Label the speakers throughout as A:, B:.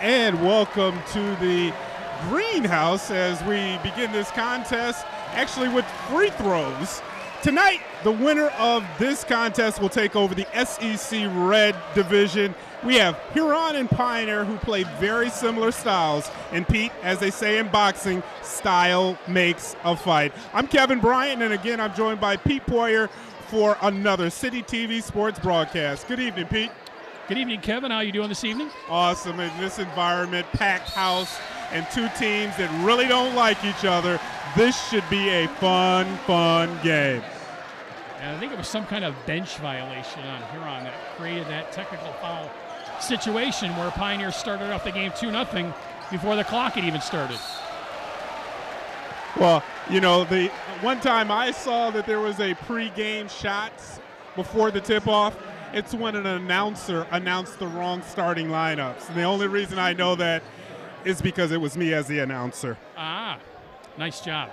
A: and welcome to the greenhouse as we begin this contest, actually with free throws. Tonight, the winner of this contest will take over the SEC Red Division. We have Huron and Pioneer who play very similar styles. And Pete, as they say in boxing, style makes a fight. I'm Kevin Bryant, and again, I'm joined by Pete Poyer for another City TV Sports broadcast. Good evening, Pete.
B: Good evening, Kevin. How are you doing this evening?
A: Awesome. In this environment, packed house, and two teams that really don't like each other, this should be a fun game.
B: And I think it was some kind of bench violation on Huron that created that technical foul situation where Pioneers started off the game 2-0 before the clock had even started.
A: Well, you know, the one time I saw that there was a pre-game shots before the tip-off, it's when an announcer announced the wrong starting lineups. And the only reason I know that is because it was me as the announcer.
B: Ah, nice job.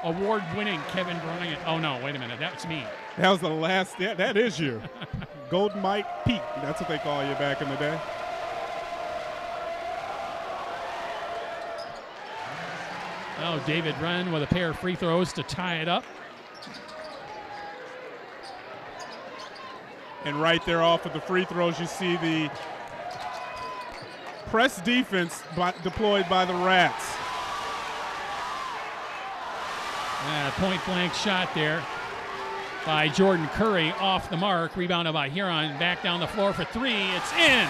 B: Award-winning Kevin Bryant. Oh, no, wait a minute. That's me.
A: That was the last. Yeah, that is you. Golden Mike Pete. That's what they call you back in the day.
B: Oh, David Wren with a pair of free throws to tie it up.
A: And right there off of the free throws, you see the press defense deployed by the Rats.
B: And a point-blank shot there by Jordan Curry off the mark. Rebounded by Huron. Back down the floor for three. It's in.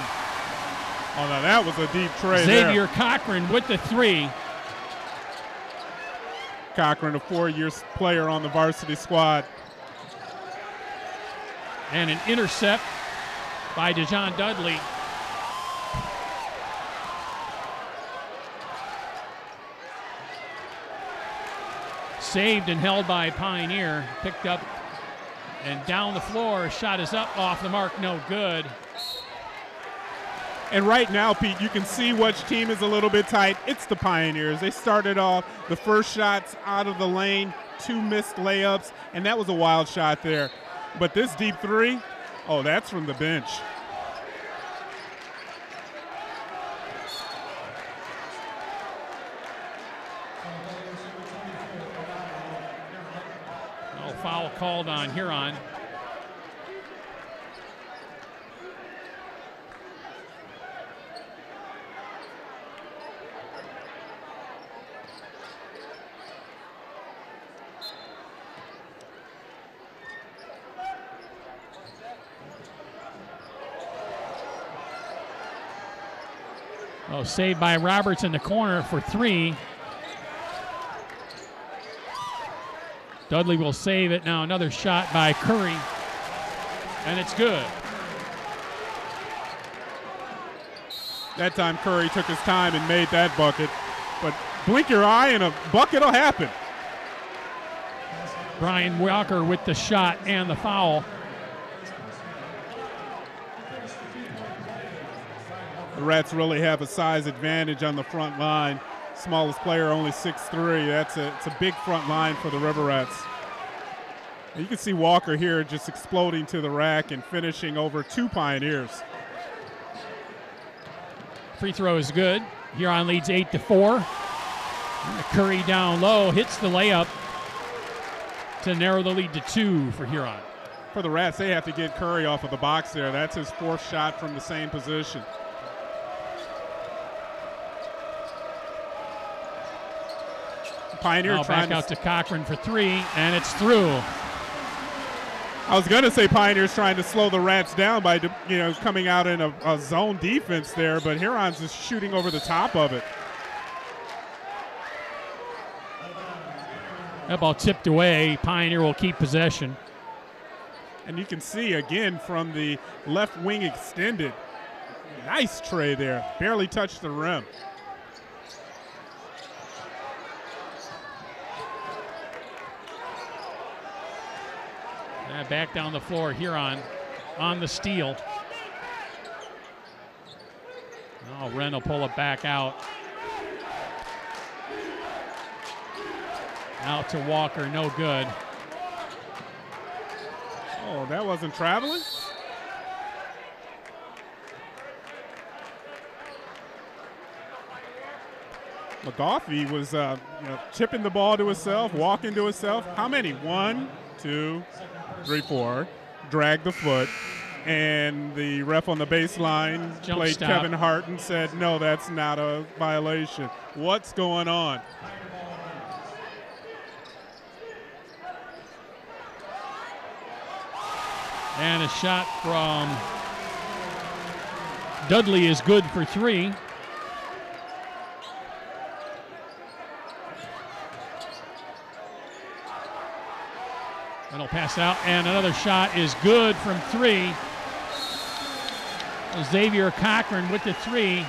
A: Oh, now that was a deep tray
B: Xavier
A: there.
B: Cochran with the three.
A: Cochran, a 4-year player on the varsity squad.
B: And an intercept by DeJohn Dudley. Saved and held by Pioneer. Picked up and down the floor. Shot is up, off the mark, no good.
A: And right now, Pete, you can see which team is a little bit tight. It's the Pioneers. They started off the first shots out of the lane, 2 missed layups, and that was a wild shot there. But this deep three, oh, that's from the bench.
B: No foul called on Huron. Oh, saved by Roberts in the corner for three. Dudley will save it. Now another shot by Curry. And it's good.
A: That time Curry took his time and made that bucket. But blink your eye and a bucket will happen.
B: Brian Walker with the shot and the foul.
A: The Rats really have a size advantage on the front line. Smallest player only 6'3". It's a big front line for the River Rats. And you can see Walker here just exploding to the rack and finishing over 2 Pioneers.
B: Free throw is good. Huron leads 8-4. Curry down low, hits the layup to narrow the lead to 2 for Huron.
A: For the Rats, they have to get Curry off of the box there. That's his 4th shot from the same position. Pioneer
B: back out to Cochran for 3, and it's through.
A: I was going to say Pioneer's trying to slow the Rats down by coming out in a zone defense there, but Huron's just shooting over the top of it.
B: That ball tipped away. Pioneer will keep possession.
A: And you can see again from the left wing extended. Nice tray there. Barely touched the rim.
B: Back down the floor, Huron on the steal. Oh, Wren will pull it back out. Out to Walker, no good.
A: Oh, that wasn't traveling? McGoffey was chipping the ball to himself, walking to himself. How many? 1, 2, 3, 4. Dragged the foot. And the ref on the baseline played
B: stop.
A: Kevin Hart and said, no, that's not a violation. What's going on?
B: And a shot from Dudley is good for 3. That'll pass out, and another shot is good from 3. Xavier Cochran with the 3.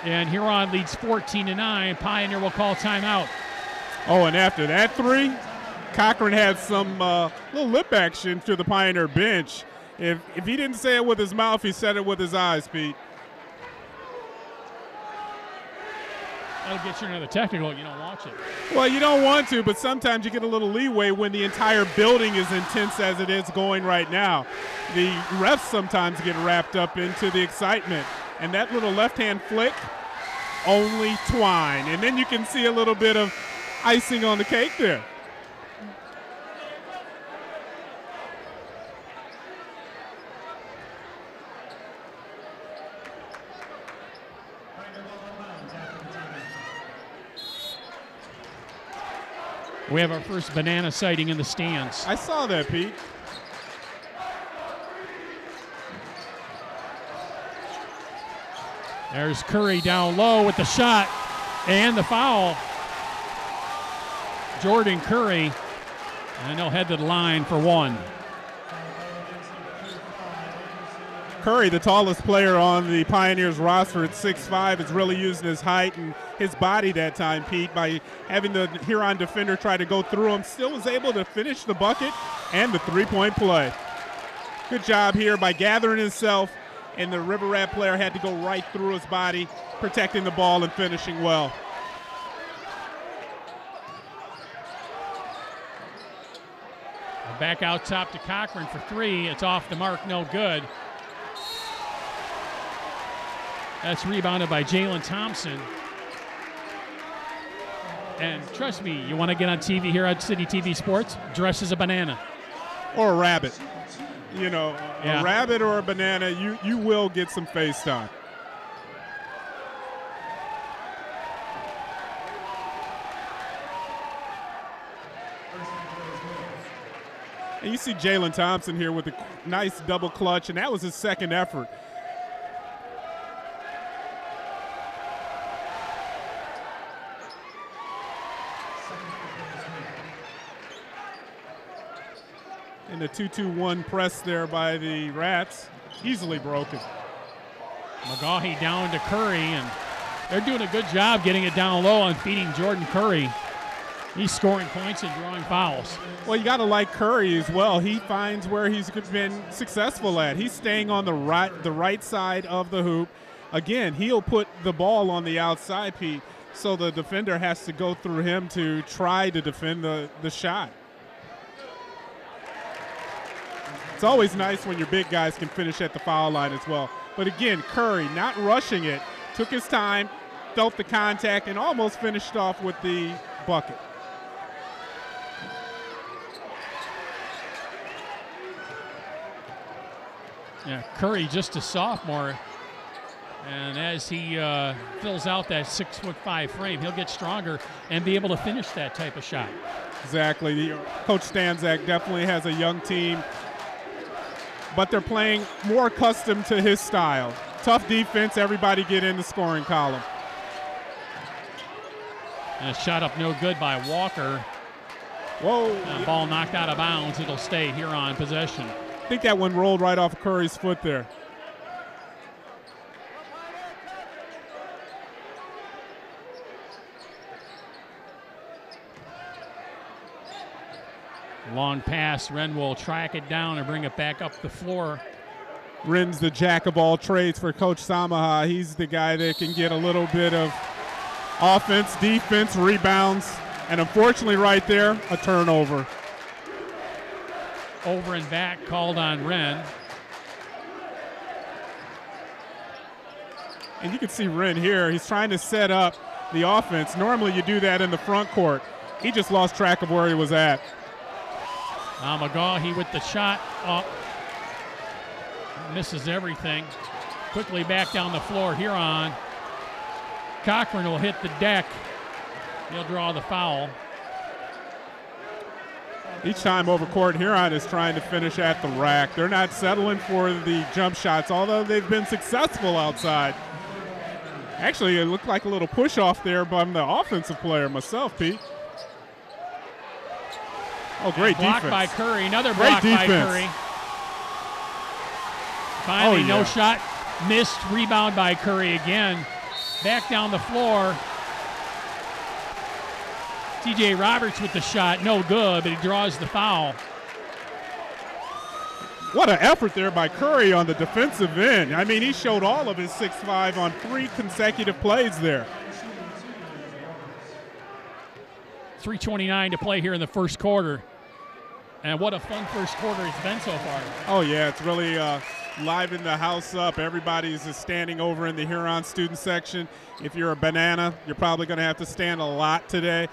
B: And Huron leads 14-9. Pioneer will call timeout.
A: Oh, and after that 3, Cochran had some little lip action to the Pioneer bench. If he didn't say it with his mouth, he said it with his eyes, Pete.
B: That'll get you another technical. You don't watch it.
A: Well, you don't want to, but sometimes you get a little leeway when the entire building is intense as it is going right now. The refs sometimes get wrapped up into the excitement. And that little left-hand flick, only Twine. And then you can see a little bit of icing on the cake there.
B: We have our first banana sighting in the stands.
A: I saw that, Pete.
B: There's Curry down low with the shot and the foul. Jordan Curry, and he'll head to the line for 1.
A: Curry, the tallest player on the Pioneers roster at 6'5", is really using his height and his body that time, Pete, by having the Huron defender try to go through him. Still was able to finish the bucket and the three-point play. Good job here by gathering himself, and the River Rat player had to go right through his body, protecting the ball and finishing well.
B: Back out top to Cochran for 3. It's off the mark, no good. That's rebounded by Jalen Thompson. And trust me, you want to get on TV here at City TV Sports, dress as a banana.
A: Or a rabbit. You know,
B: Yeah.
A: a rabbit or a banana, you will get some face time. And you see Jalen Thompson here with a nice double clutch, and that was his second effort. And the 2-2-1 press there by the Rats, easily broken.
B: McGaughy down to Curry, and they're doing a good job getting it down low and feeding Jordan Curry. He's scoring points and drawing fouls.
A: Well, you got to like Curry as well. He finds where he's been successful at. He's staying on the right side of the hoop. Again, he'll put the ball on the outside, Pete, so the defender has to go through him to try to defend the shot. It's always nice when your big guys can finish at the foul line as well. But again, Curry not rushing it, took his time, felt the contact, and almost finished off with the bucket.
B: Yeah, Curry just a sophomore, and as he fills out that 6'5" frame, he'll get stronger and be able to finish that type of shot.
A: Exactly. Coach Stanzak definitely has a young team, but they're playing more accustomed to his style. Tough defense, everybody get in the scoring column.
B: And a shot up no good by Walker.
A: Whoa.
B: Ball knocked out of bounds. It'll stay here on possession.
A: I think that one rolled right off Curry's foot there.
B: Long pass. Wren will track it down and bring it back up the floor.
A: Wren's the jack of all trades for Coach Samaha. He's the guy that can get a little bit of offense, defense, rebounds, and unfortunately right there, a turnover.
B: Over and back called on Wren.
A: And you can see Wren here. He's trying to set up the offense. Normally you do that in the front court. He just lost track of where he was at.
B: McGaughey with the shot. Misses everything. Quickly back down the floor. Huron. Cochran will hit the deck. He'll draw the foul.
A: Each time over court, Huron is trying to finish at the rack. They're not settling for the jump shots, although they've been successful outside. Actually, it looked like a little push off there by the offensive player myself, Pete. Oh, great defense.
B: Blocked by Curry. Another block by Curry. Finally, no shot. Missed. Rebound by Curry again. Back down the floor. T.J. Roberts with the shot. No good, but he draws the foul.
A: What an effort there by Curry on the defensive end. I mean, he showed all of his 6'5" on 3 consecutive plays there.
B: 3:29 to play here in the first quarter. And what a fun first quarter it's been so far.
A: Oh, yeah, it's really livened the house up. Everybody's just standing over in the Huron student section. If you're a banana, you're probably going to have to stand a lot today.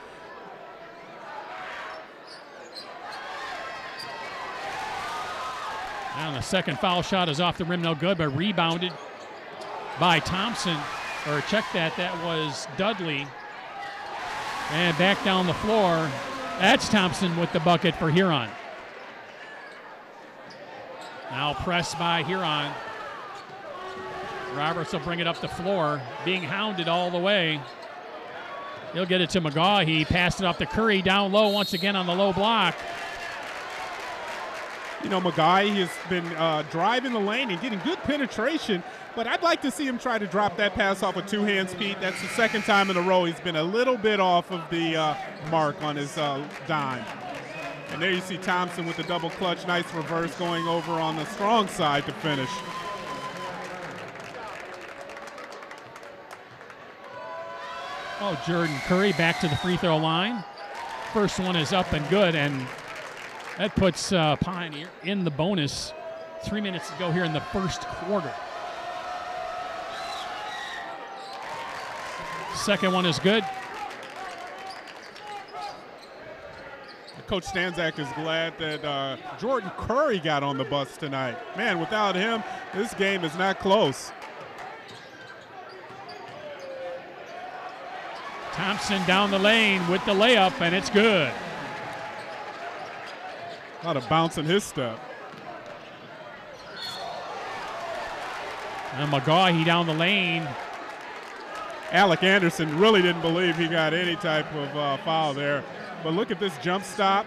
B: And the second foul shot is off the rim, no good, but rebounded by Thompson. Or check that, that was Dudley. And back down the floor, that's Thompson with the bucket for Huron. Now pressed by Huron. Roberts will bring it up the floor, being hounded all the way. He'll get it to McGaughey. Passed it off to Curry, down low once again on the low block.
A: You know, McGaughey has been driving the lane and getting good penetration, but I'd like to see him try to drop that pass off with 2 hands, Pete. That's the second time in a row he's been a little bit off of the mark on his dime. And there you see Thompson with the double clutch. Nice reverse going over on the strong side to finish.
B: Oh, Jordan Curry back to the free throw line. First one is up and good, and that puts Pioneer in the bonus. 3 minutes to go here in the first quarter. Second one is good.
A: Coach Stanzak is glad that Jordan Curry got on the bus tonight. Man, without him, this game is not close.
B: Thompson down the lane with the layup, and it's good.
A: A lot of bounce in his step.
B: And McGaughey down the lane.
A: Alec Anderson really didn't believe he got any type of foul there. But look at this jump stop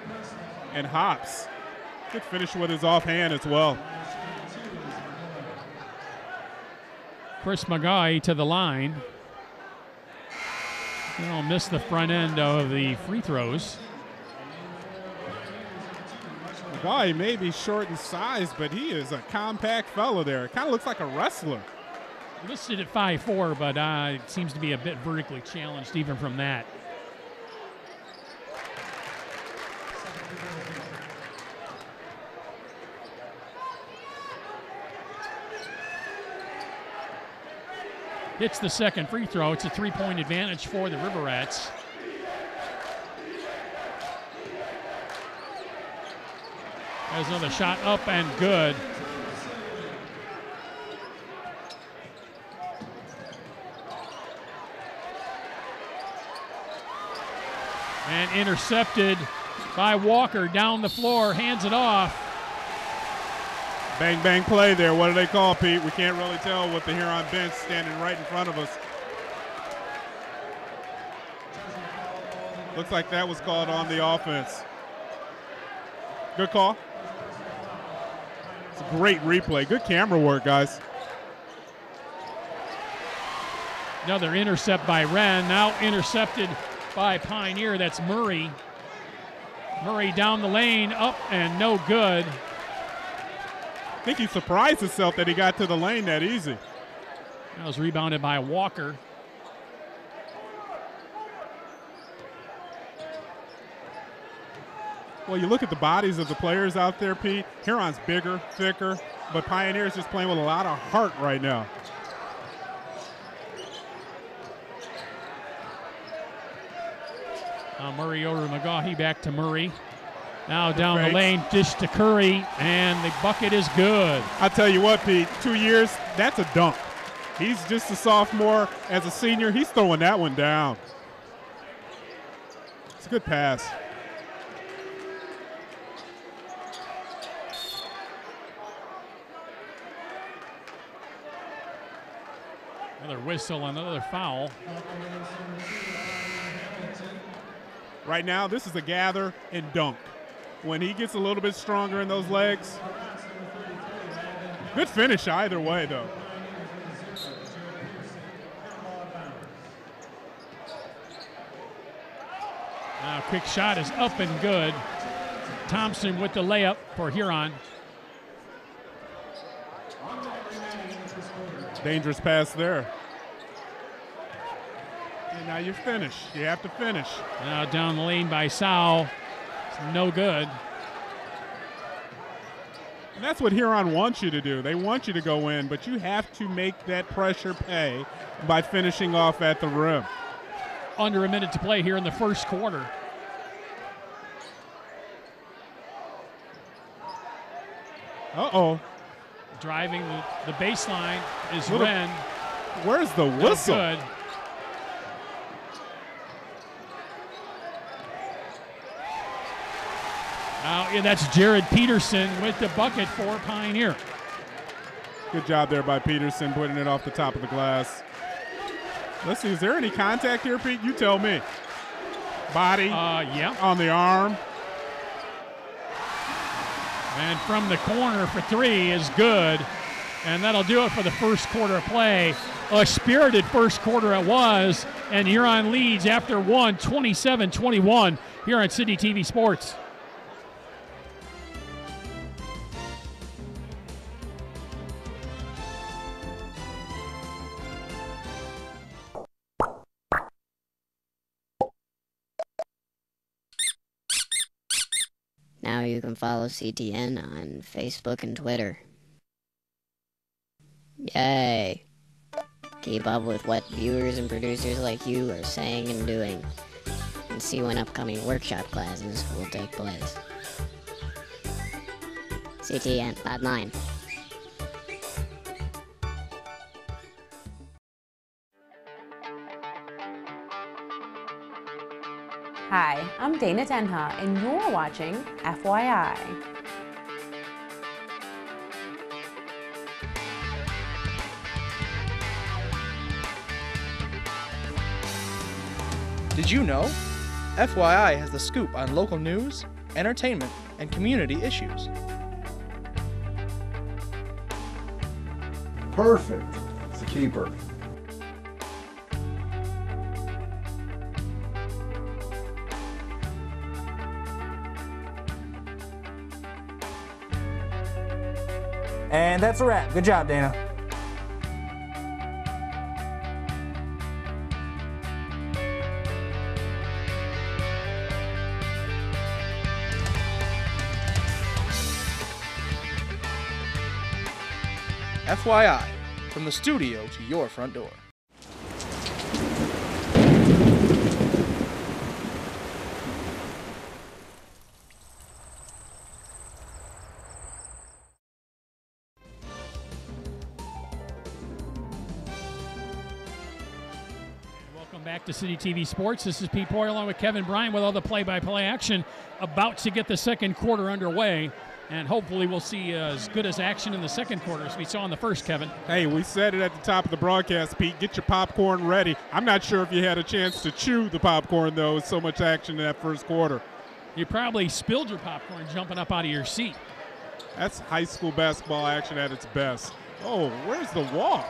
A: and hops. Good finish with his offhand as well.
B: Chris McGaughey to the line. He'll miss the front end of the free throws.
A: McGaughey may be short in size, but he is a compact fellow there. Kind of looks like a wrestler.
B: Listed at 5'4", but it seems to be a bit vertically challenged even from that. Hits the second free throw. It's a 3-point advantage for the River Rats. There's another shot up and good. And intercepted by Walker down the floor, hands it off.
A: Bang, bang play there. What do they call, Pete? We can't really tell with the Huron bench standing right in front of us. Looks like that was called on the offense. Good call. It's a great replay. Good camera work, guys.
B: Another intercept by Wren. Now intercepted by Pioneer. That's Murray. Murray down the lane, up and no good.
A: I think he surprised himself that he got to the lane that easy.
B: That was rebounded by Walker.
A: Well, you look at the bodies of the players out there, Pete. Huron's bigger, thicker, but Pioneer's just playing with a lot of heart right now.
B: Murray over to McGaughey, back to Murray. Now down the lane, dish to Curry, and the bucket is good.
A: I'll tell you what, Pete, 2 years, that's a dunk. He's just a sophomore. As a senior, he's throwing that one down. It's a good pass.
B: Another whistle, another foul.
A: Right now, this is a gather and dunk. When he gets a little bit stronger in those legs, good finish either way, though.
B: Now, quick shot is up and good. Thompson with the layup for Huron.
A: Dangerous pass there. And now you finish. You have to finish.
B: Now down the lane by Sau. It's no good.
A: And that's what Huron wants you to do. They want you to go in, but you have to make that pressure pay by finishing off at the rim.
B: Under a minute to play here in the first quarter.
A: Uh-oh.
B: Driving the baseline is Wren.
A: Where's the whistle?
B: Good. That's Jared Peterson with the bucket for Pioneer.
A: Good job there by Peterson, putting it off the top of the glass. Let's see, is there any contact here, Pete? You tell me. Body
B: yeah.
A: On the arm.
B: And from the corner for three is good. And that'll do it for the first quarter of play. A spirited first quarter it was. And Huron leads after one, 27-21 here on City TV Sports.
C: Now you can follow CTN on Facebook and Twitter. Yay! Keep up with what viewers and producers like you are saying and doing, and see when upcoming workshop classes will take place. CTN.9.
D: Hi, I'm Dana Tenha, and you're watching FYI.
E: Did you know? FYI has the scoop on local news, entertainment, and community issues.
F: Perfect. It's a keeper.
G: And that's a wrap. Good job, Dana.
E: FYI, from the studio to your front door.
B: Back to City TV Sports. This is Pete Poyer along with Kevin Bryan with all the play-by-play action. About to get the second quarter underway, and hopefully we'll see as good as action in the second quarter as we saw in the first, Kevin.
A: Hey, we said it at the top of the broadcast, Pete. Get your popcorn ready. I'm not sure if you had a chance to chew the popcorn, though. It's so much action in that first quarter.
B: You probably spilled your popcorn jumping up out of your seat.
A: That's high school basketball action at its best. Oh, where's the wall?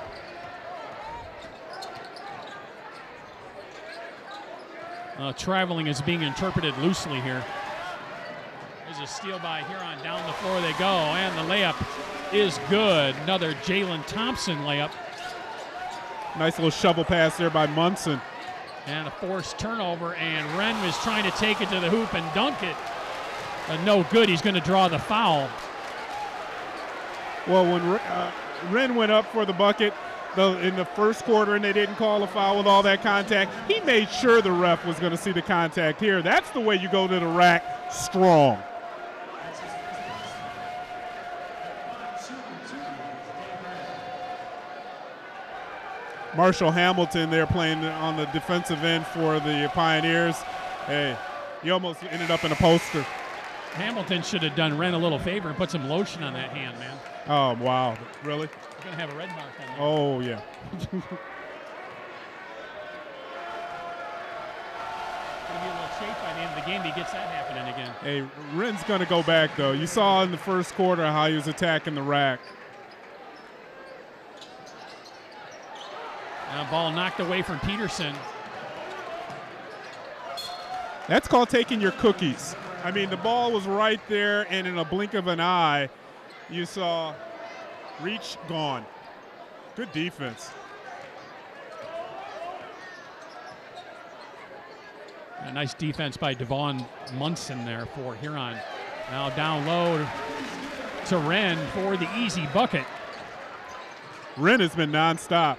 B: Traveling is being interpreted loosely here. There's a steal by Huron. Down the floor they go, and the layup is good. Another Jalen Thompson layup.
A: Nice little shovel pass there by Munson.
B: And a forced turnover, and Wren was trying to take it to the hoop and dunk it. No good. He's going to draw the foul.
A: Well, when Wren went up for the bucket, in the first quarter and they didn't call a foul with all that contact. He made sure the ref was going to see the contact here. That's the way you go to the rack strong. Marshall Hamilton there playing on the defensive end for the Pioneers. Hey, he almost ended up in a poster.
B: Hamilton should have done Wren a little favor and put some lotion on that hand, man.
A: Oh, wow. Really?
B: He's going to have a red mark on there.
A: Oh, yeah.
B: Going to be a little chafed by the end of the game if he gets that happening again.
A: Hey, Wren's going to go back, though. You saw in the first quarter how he was attacking the rack.
B: Ball knocked away from Peterson.
A: That's called taking your cookies. I mean, the ball was right there, and in a blink of an eye, you saw reach gone. Good defense.
B: A nice defense by Devon Munson there for Huron. Now down low to Wren for the easy bucket.
A: Wren has been nonstop.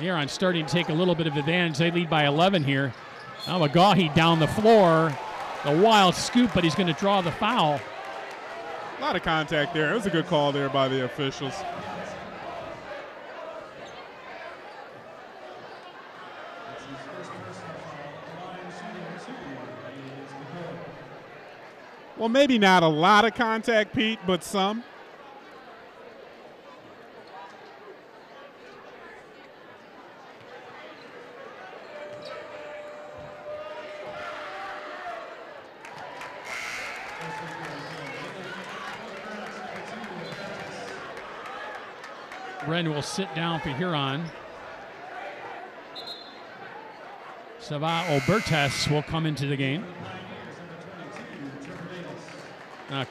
B: Huron starting to take a little bit of advantage. They lead by 11 here. Now McGaughey down the floor. A wild scoop, but he's going to draw the foul.
A: A lot of contact there. It was a good call there by the officials. Well, maybe not a lot of contact, Pete, but some.
B: Wren will sit down for Huron. Sava Obertes will come into the game.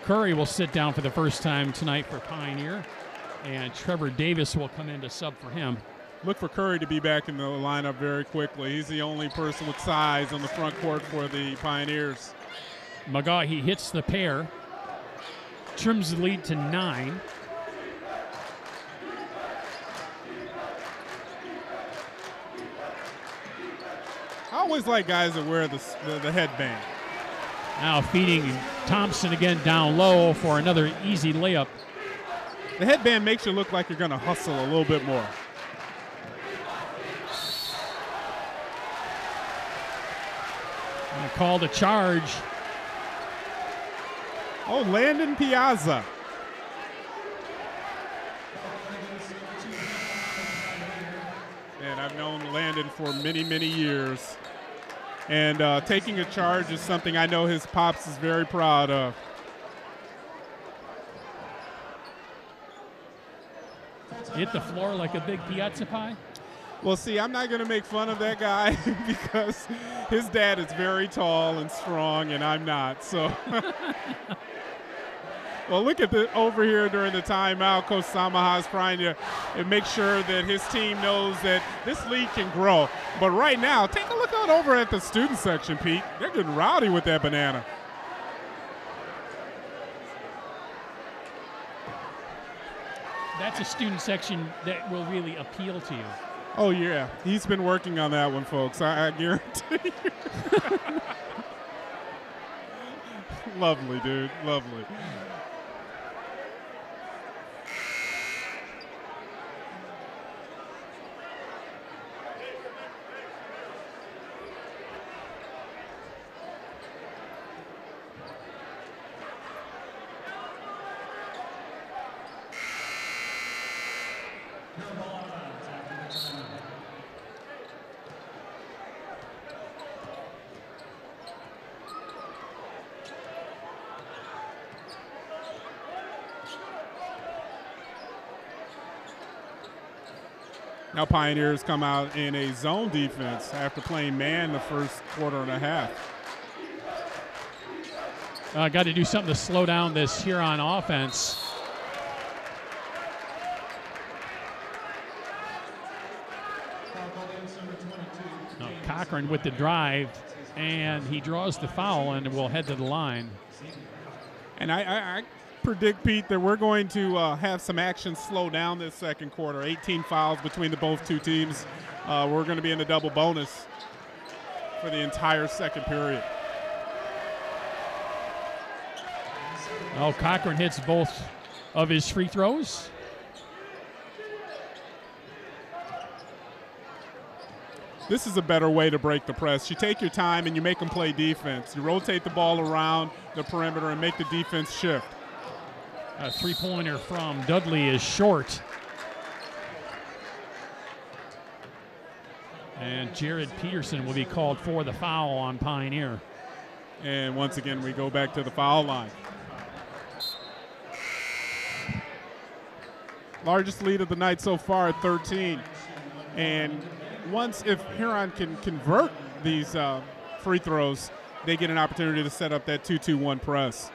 B: Curry will sit down for the first time tonight for Pioneer. And Trevor Davis will come in to sub for him.
A: Look for Curry to be back in the lineup very quickly. He's the only person with size on the front court for the Pioneers.
B: McGaughey hits the pair. Trims the lead to 9.
A: I always like guys that wear the headband.
B: Now feeding Thompson again down low for another easy layup.
A: The headband makes you look like you're going to hustle a little bit more.
B: Called a charge.
A: Oh, Landon Piazza. And I've known Landon for many, many years. And taking a charge is something I know his pops is very proud of.
B: Hit the floor like a big piazza pie?
A: Well, see, I'm not going to make fun of that guy because his dad is very tall and strong, and I'm not. So, well, look at over here during the timeout. Coach Samaha is trying to make sure that his team knows that this league can grow. But right now, take a look out over at the student section, Pete. They're getting rowdy with that banana.
B: That's a student section that will really appeal to you.
A: Oh, yeah. He's been working on that one, folks. I guarantee you. Lovely, dude. Lovely. Now Pioneers come out in a zone defense after playing man the first quarter and a half.
B: Got to do something to slow down this Huron offense. Cochran with the drive, and he draws the foul and will head to the line.
A: And I predict, Pete, that we're going to have some action slow down this second quarter. 18 fouls between the both two teams. We're going to be in the double bonus for the entire second period.
B: Oh, Cochran hits both of his free throws.
A: This is a better way to break the press. You take your time and you make them play defense. You rotate the ball around the perimeter and make the defense shift.
B: A three-pointer from Dudley is short. And Jared Peterson will be called for the foul on Pioneer.
A: And once again, we go back to the foul line. Largest lead of the night so far at 13. And if Huron can convert these free throws, they get an opportunity to set up that 2-2-1 press.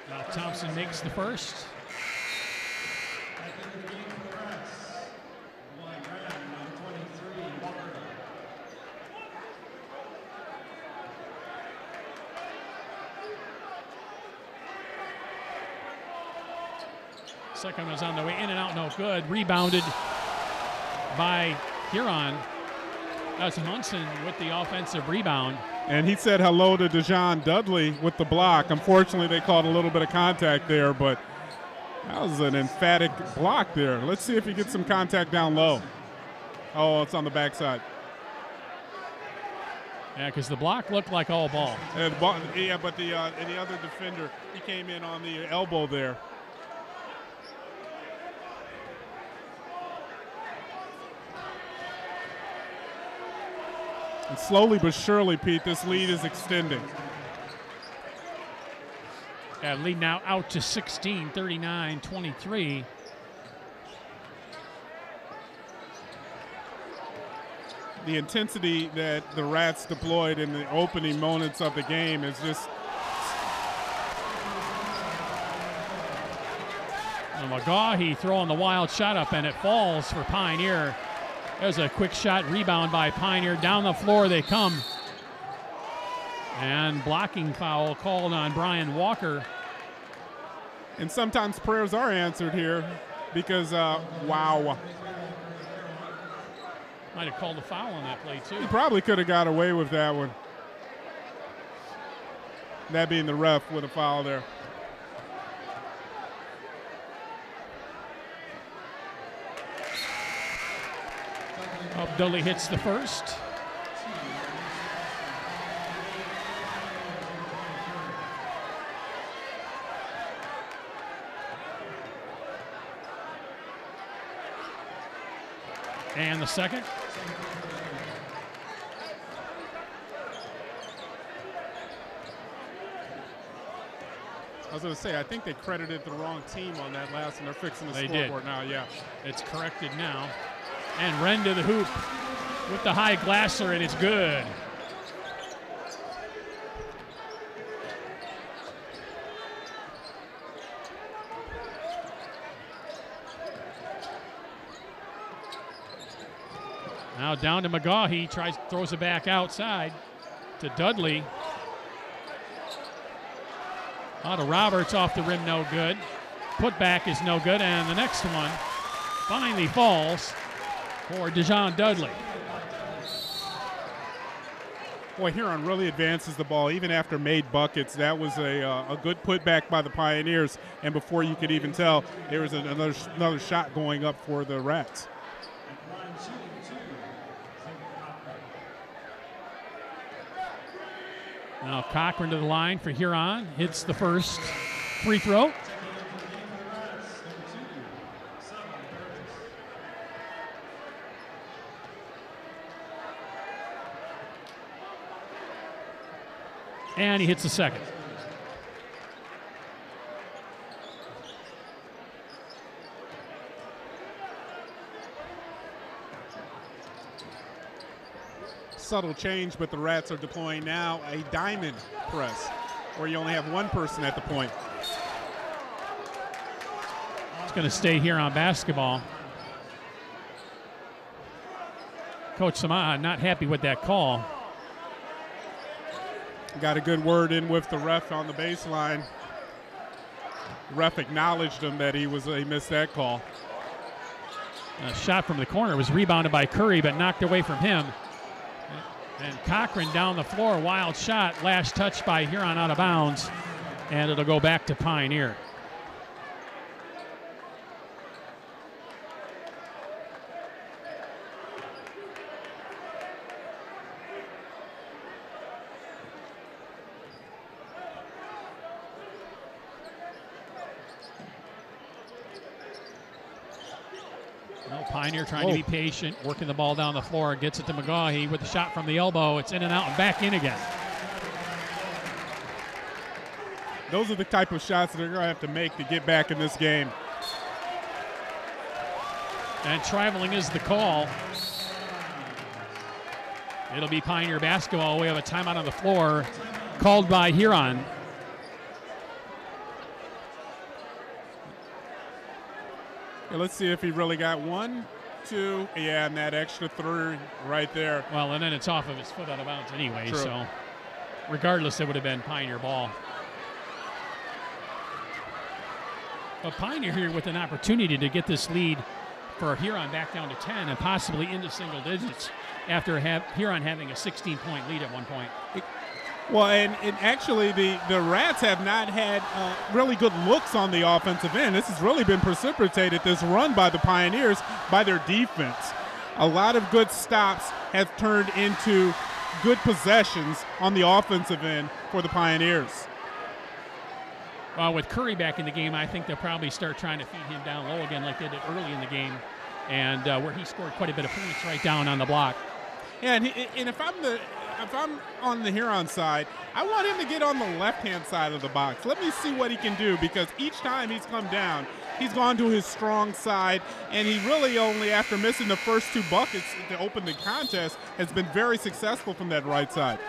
B: Now Thompson makes the first. Second was on the way in and out, no good. Rebounded by Huron. That's Munson with the offensive rebound.
A: And he said hello to Dejon Dudley with the block. Unfortunately, they called a little bit of contact there, but that was an emphatic block there. Let's see if he gets some contact down low. Oh, it's on the backside.
B: Yeah, because the block looked like all ball.
A: Yeah, but the other defender, he came in on the elbow there. And slowly but surely, Pete, this lead is extending.
B: Yeah, lead now out to 16, 39-23.
A: The intensity that the Rats deployed in the opening moments of the game is just...
B: And McGaughey throwing the wild shot up, and it falls for Pioneer. There's a quick shot rebound by Pioneer. Down the floor they come. And blocking foul called on Brian Walker.
A: And sometimes prayers are answered here because, wow.
B: Might have called a foul on that play, too.
A: He probably could have got away with that one. That being the ref with a foul there.
B: Dudley hits the first. And the second.
A: I was going to say, I think they credited the wrong team on that last one. They're fixing the scoreboard now, yeah.
B: It's corrected now. And Wren to the hoop with the high glasser, and it's good. Now down to McGaughey, throws it back outside to Dudley. Out to Roberts, off the rim, no good. Putback is no good, and the next one finally falls for Dejon Dudley.
A: Boy, Huron really advances the ball even after made buckets. That was a good putback by the Pioneers, and before you could even tell, there was another shot going up for the Rats.
B: Now Cochran to the line for Huron, hits the first free throw. And he hits the second.
A: Subtle change, but the Rats are deploying now a diamond press, where you only have one person at the point.
B: It's going to stay here on basketball. Coach Samad not happy with that call.
A: Got a good word in with the ref on the baseline. Ref acknowledged him that he missed that call.
B: A shot from the corner was rebounded by Curry, but knocked away from him. And Cochran down the floor, wild shot, last touch by Huron out of bounds, and it'll go back to Pioneer. Pioneer trying to be patient, working the ball down the floor, gets it to McGaughey with the shot from the elbow. It's in and out and back in again.
A: Those are the type of shots that they're going to have to make to get back in this game.
B: And traveling is the call. It'll be Pioneer basketball. We have a timeout on the floor called by Huron.
A: Yeah, let's see if he really got 1, 2. Yeah, and that extra 3 right there.
B: Well, and then it's off of his foot out of bounds anyway.
A: True.
B: So regardless, it would have been Pioneer ball. But Pioneer here with an opportunity to get this lead for Huron back down to 10 and possibly into single digits after Huron having a 16-point lead at one point.
A: Well, and actually the Rats have not had really good looks on the offensive end. This has really been precipitated, this run by the Pioneers, by their defense. A lot of good stops have turned into good possessions on the offensive end for the Pioneers.
B: Well, with Curry back in the game, I think they'll probably start trying to feed him down low again like they did early in the game, and where he scored quite a bit of points right down on the block.
A: Yeah, and if I'm on the Huron side, I want him to get on the left-hand side of the box. Let me see what he can do, because each time he's come down, he's gone to his strong side, and he really only, after missing the first 2 buckets to open the contest, has been very successful from that right side.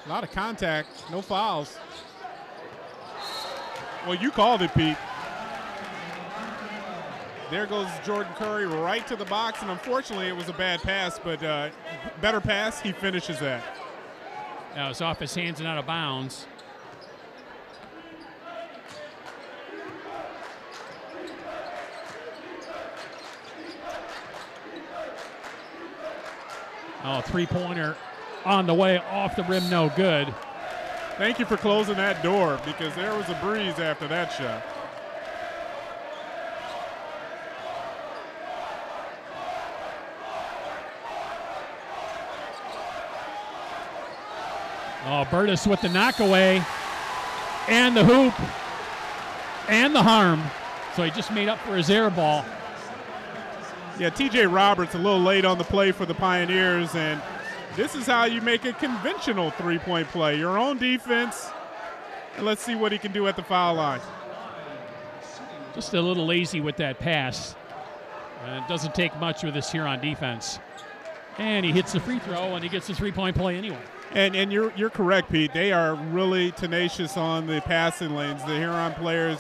A: A lot of contact, no fouls. Well, you called it, Pete. There goes Jordan Curry right to the box, and unfortunately it was a bad pass, but better pass, he finishes that.
B: Now it's off his hands and out of bounds. Oh, three-pointer on the way, off the rim, no good.
A: Thank you for closing that door, because there was a breeze after that shot.
B: Oh, Burtis with the knockaway and the hoop and the harm. So he just made up for his air ball.
A: Yeah, T.J. Roberts a little late on the play for the Pioneers, and this is how you make a conventional three-point play. Your own defense, and let's see what he can do at the foul line.
B: Just a little lazy with that pass. It doesn't take much with this Huron defense. And he hits the free throw, and he gets the three-point play anyway.
A: And you're correct, Pete. They are really tenacious on the passing lanes. The Huron players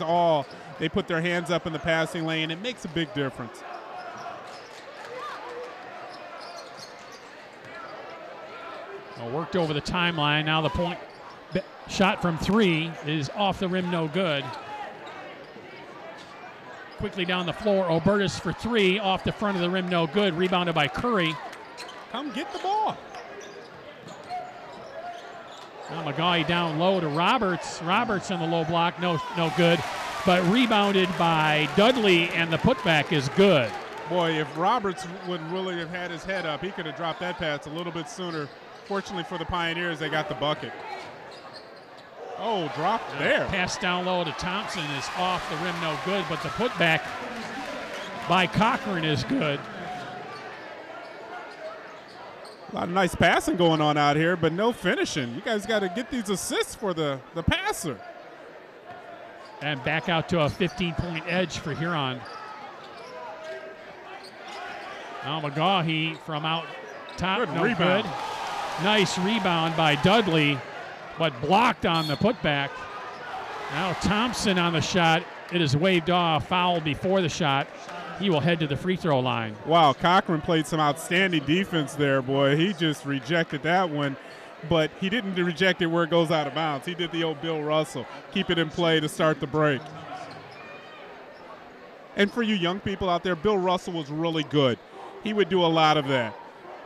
A: they put their hands up in the passing lane. It makes a big difference.
B: Worked over the timeline. Now the point shot from three is off the rim, no good. Quickly down the floor, Obertus for three, off the front of the rim, no good. Rebounded by Curry.
A: Come get the ball.
B: Now McGaughey down low to Roberts. Roberts on the low block, no good. But rebounded by Dudley, and the putback is good.
A: Boy, if Roberts would really have had his head up, he could have dropped that pass a little bit sooner. Fortunately for the Pioneers, they got the bucket. Oh, dropped there.
B: Pass down low to Thompson is off the rim, no good, but the putback by Cochran is good.
A: A lot of nice passing going on out here, but no finishing. You guys got to get these assists for the passer.
B: and back out to a 15-point edge for Huron. Now McGaughey from out top,
A: Good
B: no
A: rebound.
B: good. Nice rebound by Dudley, but blocked on the putback. Now Thompson on the shot. It is waved off, foul before the shot. He will head to the free throw line.
A: Wow, Cochran played some outstanding defense there, boy. He just rejected that one, but he didn't reject it where it goes out of bounds. He did the old Bill Russell, keep it in play to start the break. And for you young people out there, Bill Russell was really good. He would do a lot of that.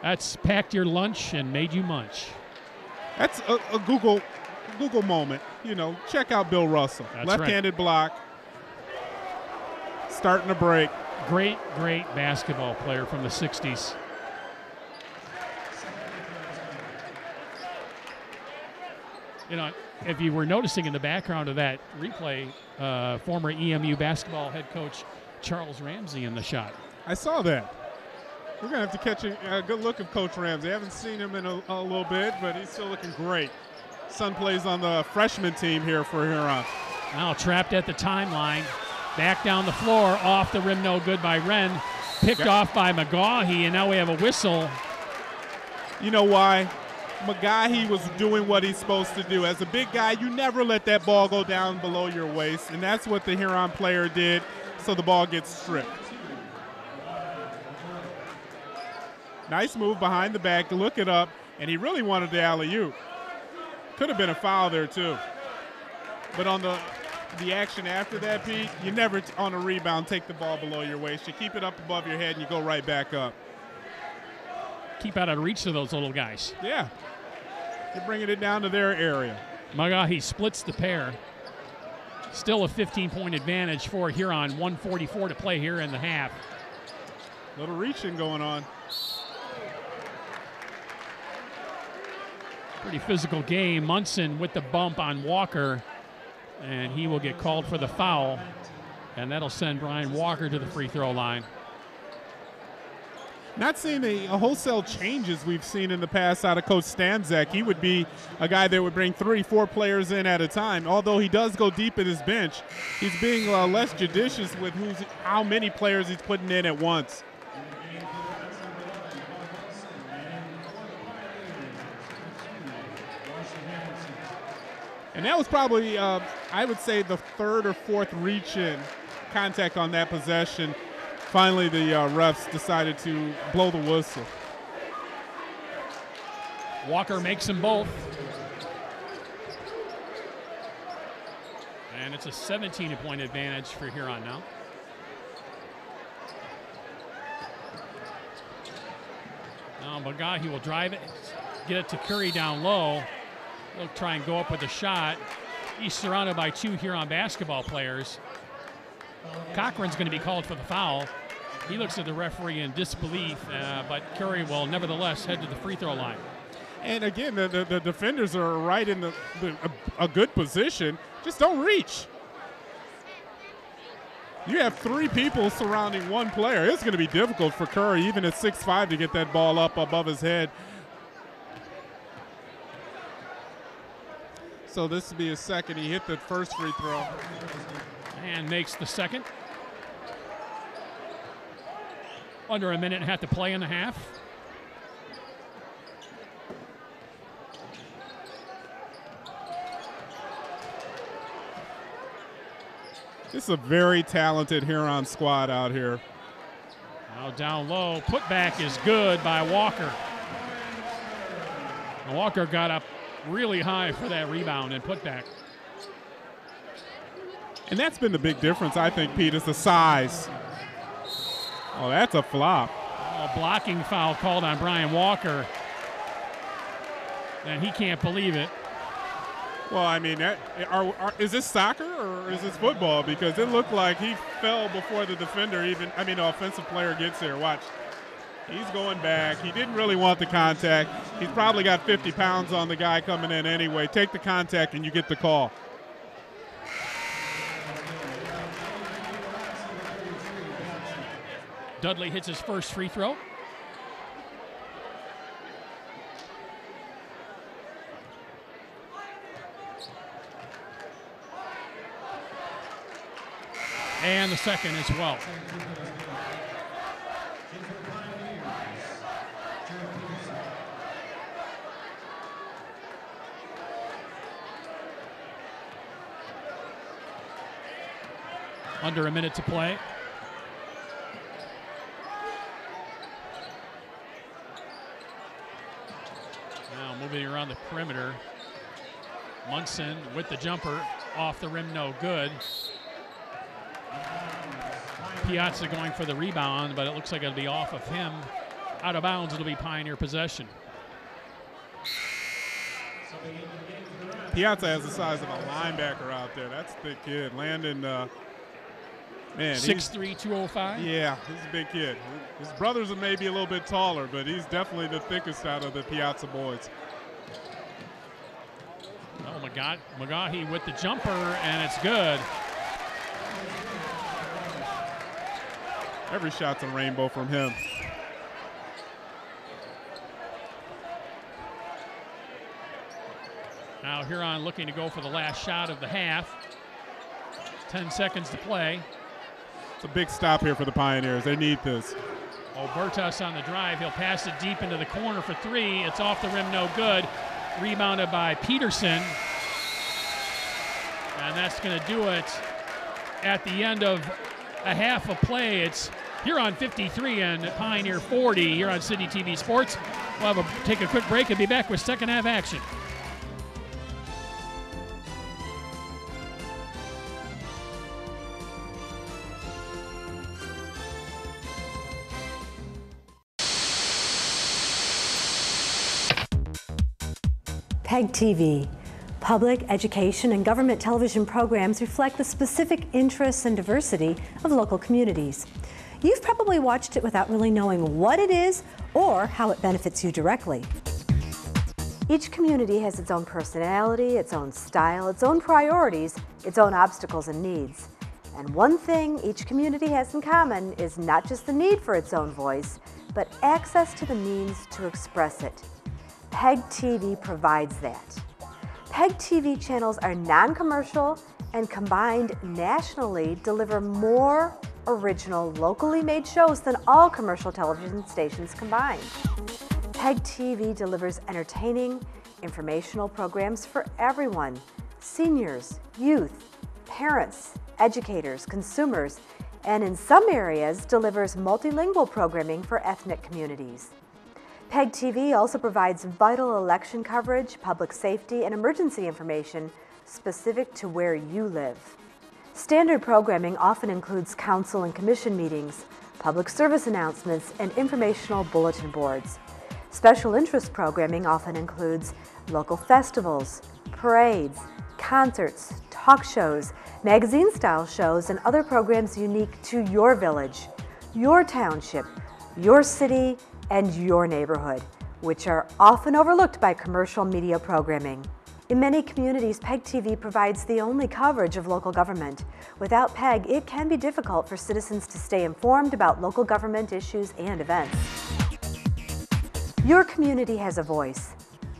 B: That's packed your lunch and made you munch.
A: That's a Google moment. You know, check out Bill Russell.
B: That's
A: Left-handed block, starting the break.
B: Great, great basketball player from the 60s. You know, if you were noticing in the background of that replay, former EMU basketball head coach Charles Ramsey in the shot.
A: I saw that. We're going to have to catch a good look of Coach Ramsey. I haven't seen him in a little bit, but he's still looking great. Son plays on the freshman team here for Huron.
B: Now trapped at the timeline. Back down the floor, off the rim, no good by Wren. Picked off by McGaughey, and now we have a whistle.
A: You know why? McGaughey was doing what he's supposed to do. As a big guy, you never let that ball go down below your waist, and that's what the Huron player did, so the ball gets stripped. Nice move behind the back to look it up, and he really wanted the alley-oop. Could have been a foul there, too. But on the action after that, Pete, you never, on a rebound, take the ball below your waist. You keep it up above your head, and you go right back up.
B: Keep out of reach of those little guys.
A: Yeah. You're bringing it down to their area.
B: McGaughey splits the pair. Still a 15-point advantage for Huron. 1:44 to play here in the half.
A: Little reaching going on.
B: Pretty physical game. Munson with the bump on Walker, and he will get called for the foul, and that'll send Brian Walker to the free throw line.
A: Not seeing the wholesale changes we've seen in the past out of Coach Stanzak. He would be a guy that would bring 3-4 players in at a time. Although he does go deep in his bench, he's being less judicious with how many players he's putting in at once. And that was probably, I would say, the third or fourth reach-in contact on that possession. Finally, the refs decided to blow the whistle.
B: Walker makes them both. And it's a 17-point advantage for Huron now. Now McGaughey will drive it, get it to Curry down low. He'll try and go up with a shot. He's surrounded by 2 Huron basketball players. Cochran's going to be called for the foul. He looks at the referee in disbelief, but Curry will nevertheless head to the free throw line.
A: And again, the defenders are right in a good position. Just don't reach. You have 3 people surrounding 1 player. It's going to be difficult for Curry, even at 6'5", to get that ball up above his head. So this will be his second. He hit the first free throw.
B: And makes the second. Under a minute and a half to play in the half.
A: This is a very talented Huron squad out here.
B: Now down low. Putback is good by Walker. And Walker got up really high for that rebound and putback.
A: And that's been the big difference, I think, Pete, is the size. Oh, that's a flop.
B: A blocking foul called on Brian Walker. And he can't believe it.
A: Well, I mean, is this soccer or is this football? Because it looked like he fell before the defender the offensive player gets there. Watch. He's going back. He didn't really want the contact. He's probably got 50 pounds on the guy coming in anyway. Take the contact and you get the call.
B: Dudley hits his first free throw. and the second as well. Under a minute to play. Now moving around the perimeter. Munson with the jumper, off the rim, no good. Piazza going for the rebound, but it looks like it'll be off of him. Out of bounds, it'll be Pioneer possession.
A: Piazza has the size of a linebacker out there. That's a big kid. Landon, man.
B: 6'3", 205?
A: Yeah, he's a big kid. His brothers are maybe a little bit taller, but he's definitely the thickest out of the Piazza boys.
B: Oh, McGahee with the jumper, and it's good.
A: Every shot's a rainbow from him.
B: Now Huron looking to go for the last shot of the half. 10 seconds to play.
A: It's a big stop here for the Pioneers. They need this.
B: Obertus on the drive. He'll pass it deep into the corner for three. It's off the rim, no good. Rebounded by Peterson. And that's going to do it at the end of a half of play. It's Huron 53 and Pioneer 40 here on City TV Sports. We'll take a quick break and be back with second half action.
H: PEG TV. Public, education, and government television programs reflect the specific interests and diversity of local communities. You've probably watched it without really knowing what it is or how it benefits you directly. Each community has its own personality, its own style, its own priorities, its own obstacles and needs. And one thing each community has in common is not just the need for its own voice, but access to the means to express it. PEG TV provides that. PEG TV channels are non-commercial and combined nationally deliver more original, locally made shows than all commercial television stations combined. PEG TV delivers entertaining, informational programs for everyone: seniors, youth, parents, educators, consumers, and in some areas delivers multilingual programming for ethnic communities. PEG TV also provides vital election coverage, public safety, and emergency information specific to where you live. Standard programming often includes council and commission meetings, public service announcements, and informational bulletin boards. Special interest programming often includes local festivals, parades, concerts, talk shows, magazine-style shows, and other programs unique to your village, your township, your city, and your neighborhood, which are often overlooked by commercial media programming. In many communities, PEG TV provides the only coverage of local government. Without PEG, it can be difficult for citizens to stay informed about local government issues and events. Your community has a voice,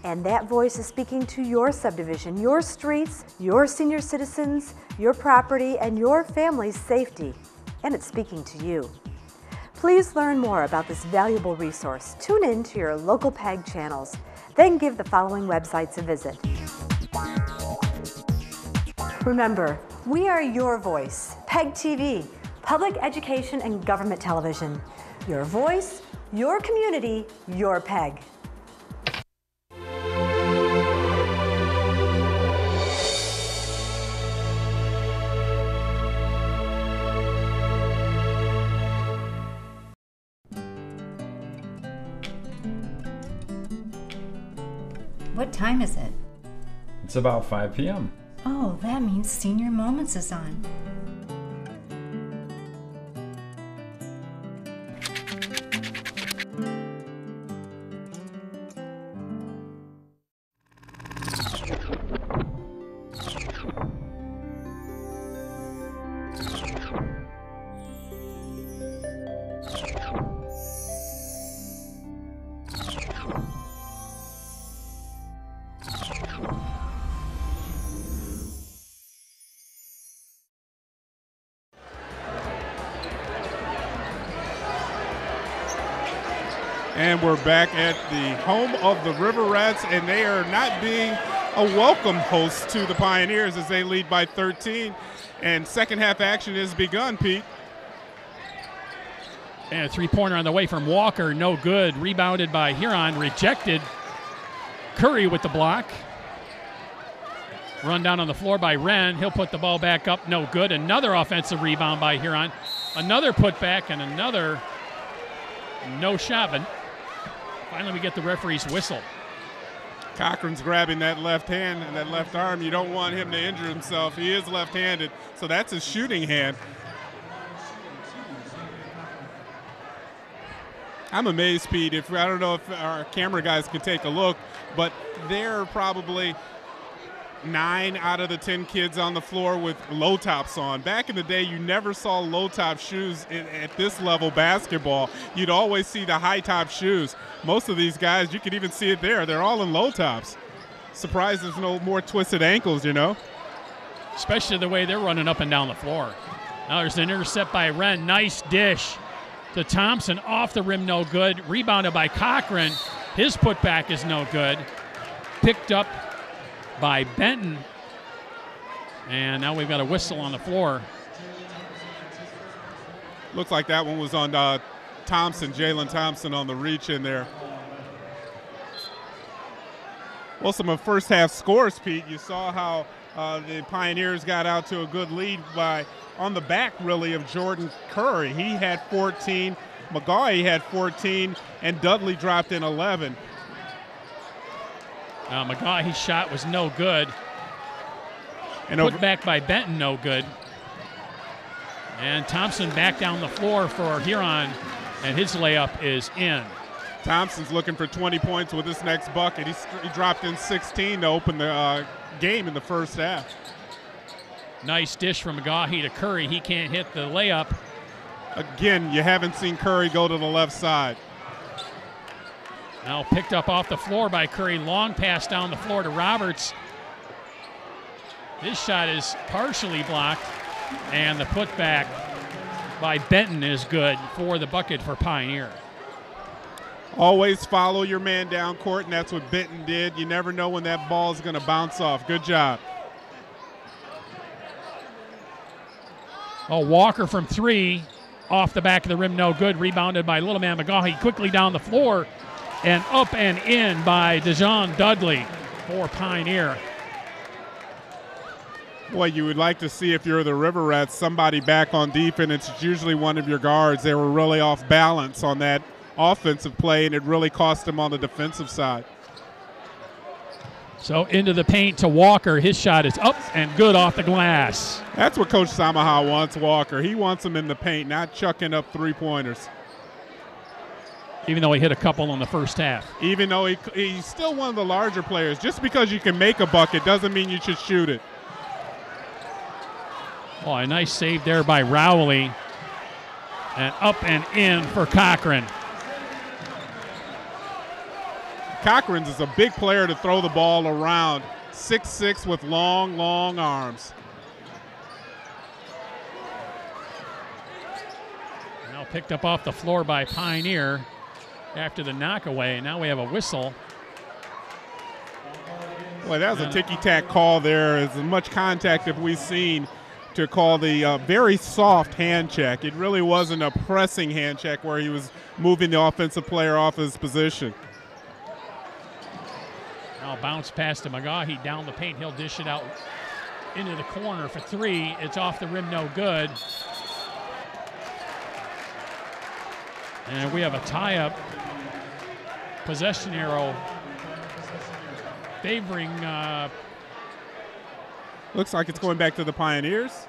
H: and that voice is speaking to your subdivision, your streets, your senior citizens, your property, and your family's safety, and it's speaking to you. Please learn more about this valuable resource. Tune in to your local PEG channels, then give the following websites a visit. Remember, we are your voice. PEG TV, public education and government television. Your voice, your community, your PEG.
I: What time is it?
F: It's about 5 p.m.
I: Oh, that means Senior Moments is on.
A: And we're back at the home of the River Rats, and they are not being a welcome host to the Pioneers as they lead by 13. And second half action has begun, Pete.
B: And a three-pointer on the way from Walker, no good. Rebounded by Huron, rejected. Curry with the block. Run down on the floor by Wren. He'll put the ball back up, no good. Another offensive rebound by Huron. Another putback and another no shot, but finally we get the referee's whistle.
A: Cochran's grabbing that left hand and that left arm. You don't want him to injure himself. He is left-handed, so that's his shooting hand. I'm amazed, Pete. I don't know if our camera guys can take a look, but there are probably 9 out of the 10 kids on the floor with low tops on. Back in the day, you never saw low top shoes at this level basketball. You'd always see the high top shoes. Most of these guys, you can even see it there. They're all in low tops. Surprised there's no more twisted ankles, you know?
B: Especially the way they're running up and down the floor. Now there's an intercept by Wren. Nice dish to Thompson. Off the rim, no good. Rebounded by Cochran. His putback is no good. Picked up by Benton. And now we've got a whistle on the floor.
A: Looks like that one was on Thompson, Jalen Thompson on the reach in there. Well, some of first half scores, Pete. You saw how the Pioneers got out to a good lead by on the back, really, of Jordan Curry. He had 14, McGaughy had 14, and Dudley dropped in 11.
B: McGaughy's shot was no good.
A: And
B: put back by Benton, no good. And Thompson back down the floor for Huron, and his layup is in.
A: Thompson's looking for 20 points with this next bucket. He dropped in 16 to open the game in the first half.
B: Nice dish from McGaughy to Curry. He can't hit the layup.
A: Again, you haven't seen Curry go to the left side.
B: Now picked up off the floor by Curry. Long pass down the floor to Roberts. His shot is partially blocked, and the putback by Benton is good for the bucket for Pioneer.
A: Always follow your man down court, and that's what Benton did. You never know when that ball is going to bounce off. Good job.
B: Oh, Walker from 3. Off the back of the rim, no good. Rebounded by little man McGaughy. Quickly down the floor and up and in by DeJohn Dudley for Pioneer.
A: Boy, you would like to see, if you're the River Rats, somebody back on defense. It's usually one of your guards. They were really off balance on that offensive play, and it really cost them on the defensive side.
B: So into the paint to Walker. His shot is up and good off the glass.
A: That's what Coach Samaha wants, Walker. He wants him in the paint, not chucking up three-pointers.
B: Even though he hit a couple in the first half.
A: Even though he's still one of the larger players. Just because you can make a bucket doesn't mean you should shoot it.
B: Oh, a nice save there by Rowley. And up and in for Cochran.
A: Cochran's is a big player to throw the ball around. 6'6" with long, long arms.
B: Now picked up off the floor by Pioneer after the knockaway. Now we have a whistle.
A: Boy, that was a ticky-tack call there. As much contact as we've seen to call the very soft hand check. It really wasn't a pressing hand check where he was moving the offensive player off his position.
B: Now bounce pass to McGaughy down the paint. He'll dish it out into the corner for 3. It's off the rim, no good. And we have a tie-up. Possession arrow favoring.
A: Looks like it's going back to the Pioneers.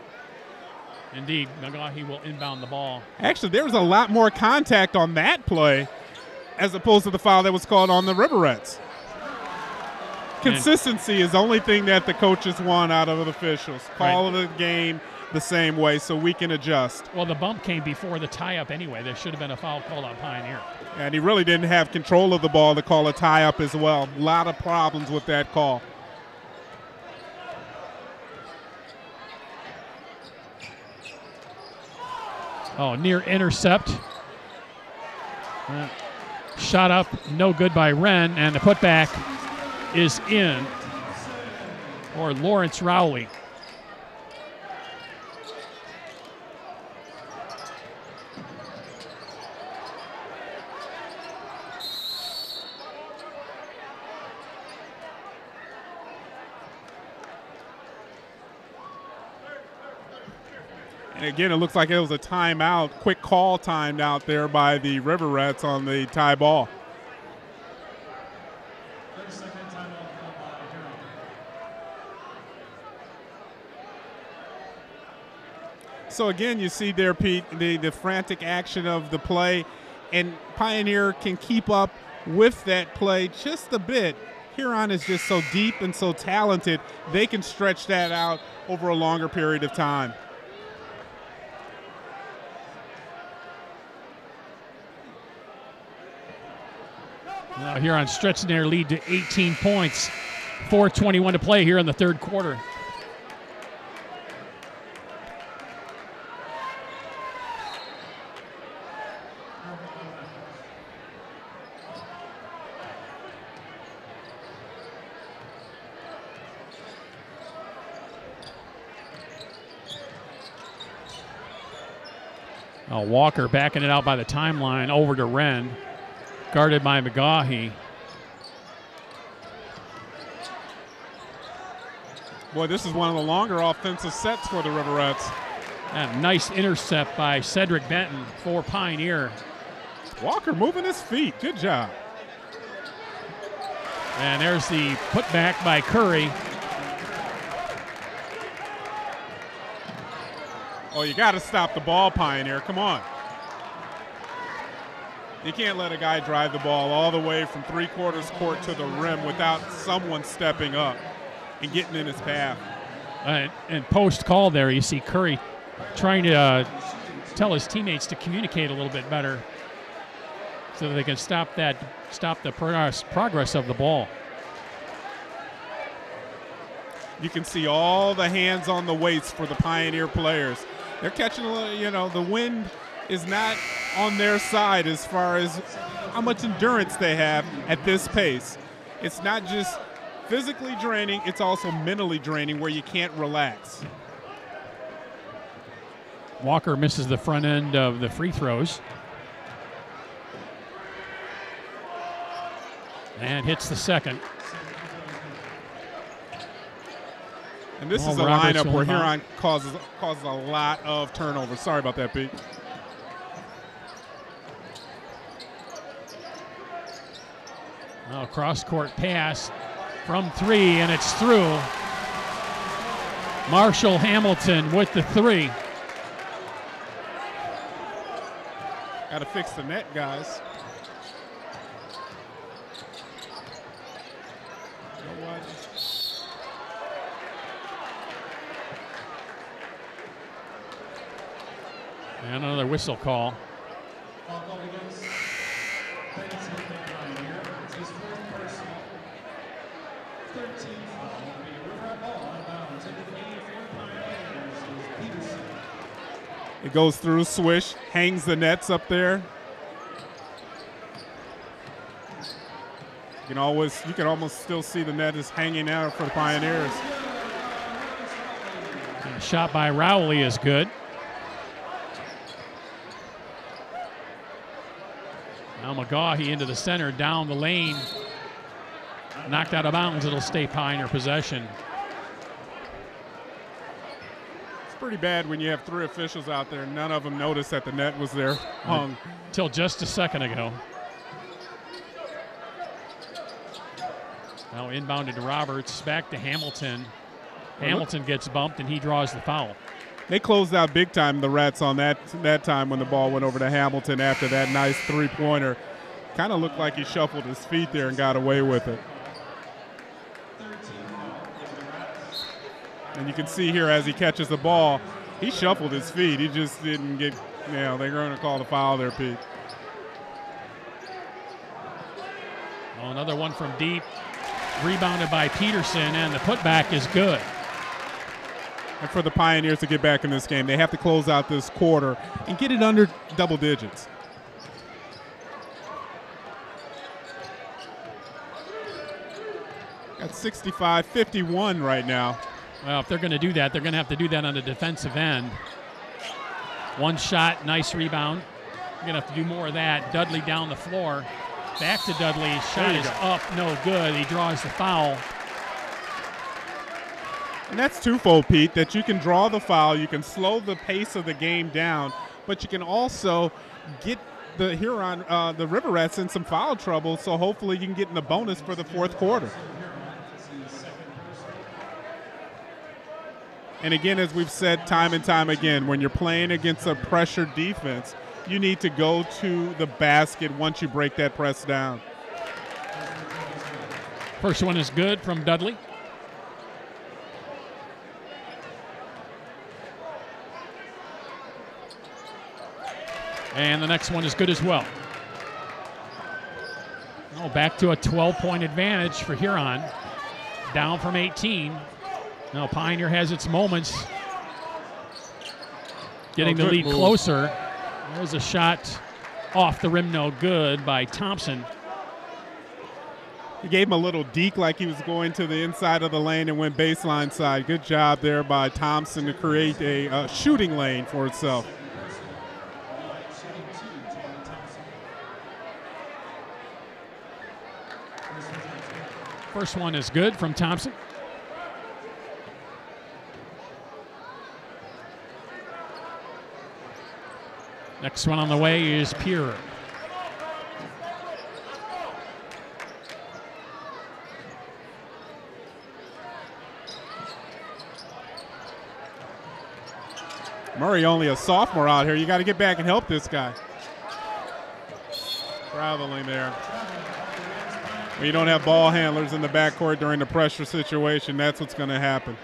B: Indeed, McGaughy will inbound the ball.
A: Actually, there was a lot more contact on that play as opposed to the foul that was called on the River Rats. Consistency is the only thing that the coaches want out of the officials. Call the game the same way so we can adjust.
B: Well, the bump came before the tie-up anyway. There should have been a foul called on Pioneer.
A: And he really didn't have control of the ball to call a tie-up as well. A lot of problems with that call.
B: Oh, near intercept. Shot up, no good by Wren, and the putback is in for Lawrence Rowley.
A: And again, it looks like it was a timeout, quick call timed out there by the River Rats on the tie ball. So again, you see there, Pete, the frantic action of the play, and Pioneer can keep up with that play just a bit. Huron is just so deep and so talented, they can stretch that out over a longer period of time.
B: Now Huron stretching their lead to 18 points. 4:21 to play here in the third quarter. Walker backing it out by the timeline over to Wren. Guarded by McGaughey.
A: Boy, this is one of the longer offensive sets for the River Rats.
B: And nice intercept by Cedric Benton for Pioneer.
A: Walker moving his feet. Good job.
B: And there's the putback by Curry.
A: Oh, you got to stop the ball, Pioneer. Come on. You can't let a guy drive the ball all the way from three-quarters court to the rim without someone stepping up and getting in his path.
B: And post-call there, you see Curry trying to tell his teammates to communicate a little bit better so that they can stop the progress of the ball.
A: You can see all the hands on the weights for the Pioneer players. They're catching a little, the wind is not on their side as far as how much endurance they have at this pace. It's not just physically draining, it's also mentally draining where you can't relax.
B: Walker misses the front end of the free throws. And hits the second.
A: And this is a lineup where Huron causes a lot of turnovers. Sorry about that, Pete.
B: Well, cross-court pass from three, and it's through. Marshall Hamilton with the three.
A: Got to fix the net, guys. You know what?
B: And another whistle call.
A: It goes through, swish, hangs the nets up there. You can almost still see the net is hanging out for the Pioneers.
B: And a shot by Rowley is good. Now McGaughey into the center, down the lane. Knocked out of bounds, it'll stay Pioneer possession.
A: Pretty bad when you have three officials out there. None of them noticed that the net was there hung.
B: Till just a second ago. Now inbounded to Roberts, back to Hamilton. Hamilton gets bumped and he draws the foul.
A: They closed out big time, the Rats, on that time when the ball went over to Hamilton after that nice three-pointer. Kind of looked like he shuffled his feet there and got away with it. And you can see here as he catches the ball, he shuffled his feet. He just didn't get, they're going to call the foul there, Pete.
B: Oh, another one from deep. Rebounded by Peterson, and the putback is good.
A: And for the Pioneers to get back in this game, they have to close out this quarter and get it under double digits. At 65-51 right now.
B: Well, if they're going to do that, they're going to have to do that on the defensive end. One shot, nice rebound. You're going to have to do more of that. Dudley down the floor. Back to Dudley. Shot is up, no good. He draws the foul.
A: And that's twofold, Pete, that you can draw the foul, you can slow the pace of the game down, but you can also get the Huron, the River Rats in some foul trouble, so hopefully you can get in the bonus for the fourth quarter. And again, as we've said time and time again, when you're playing against a pressure defense, you need to go to the basket once you break that press down.
B: First one is good from Dudley. And the next one is good as well. Oh, back to a 12-point advantage for Huron. Down from 18. Now Pioneer has its moments. Getting the lead closer. There's a shot off the rim, no good by Thompson.
A: He gave him a little deke like he was going to the inside of the lane and went baseline side. Good job there by Thompson to create a shooting lane for itself.
B: First one is good from Thompson. Next one on the way is Pure.
A: Murray only a sophomore out here. You got to get back and help this guy. Traveling there. When you don't have ball handlers in the backcourt during the pressure situation, that's what's going to happen.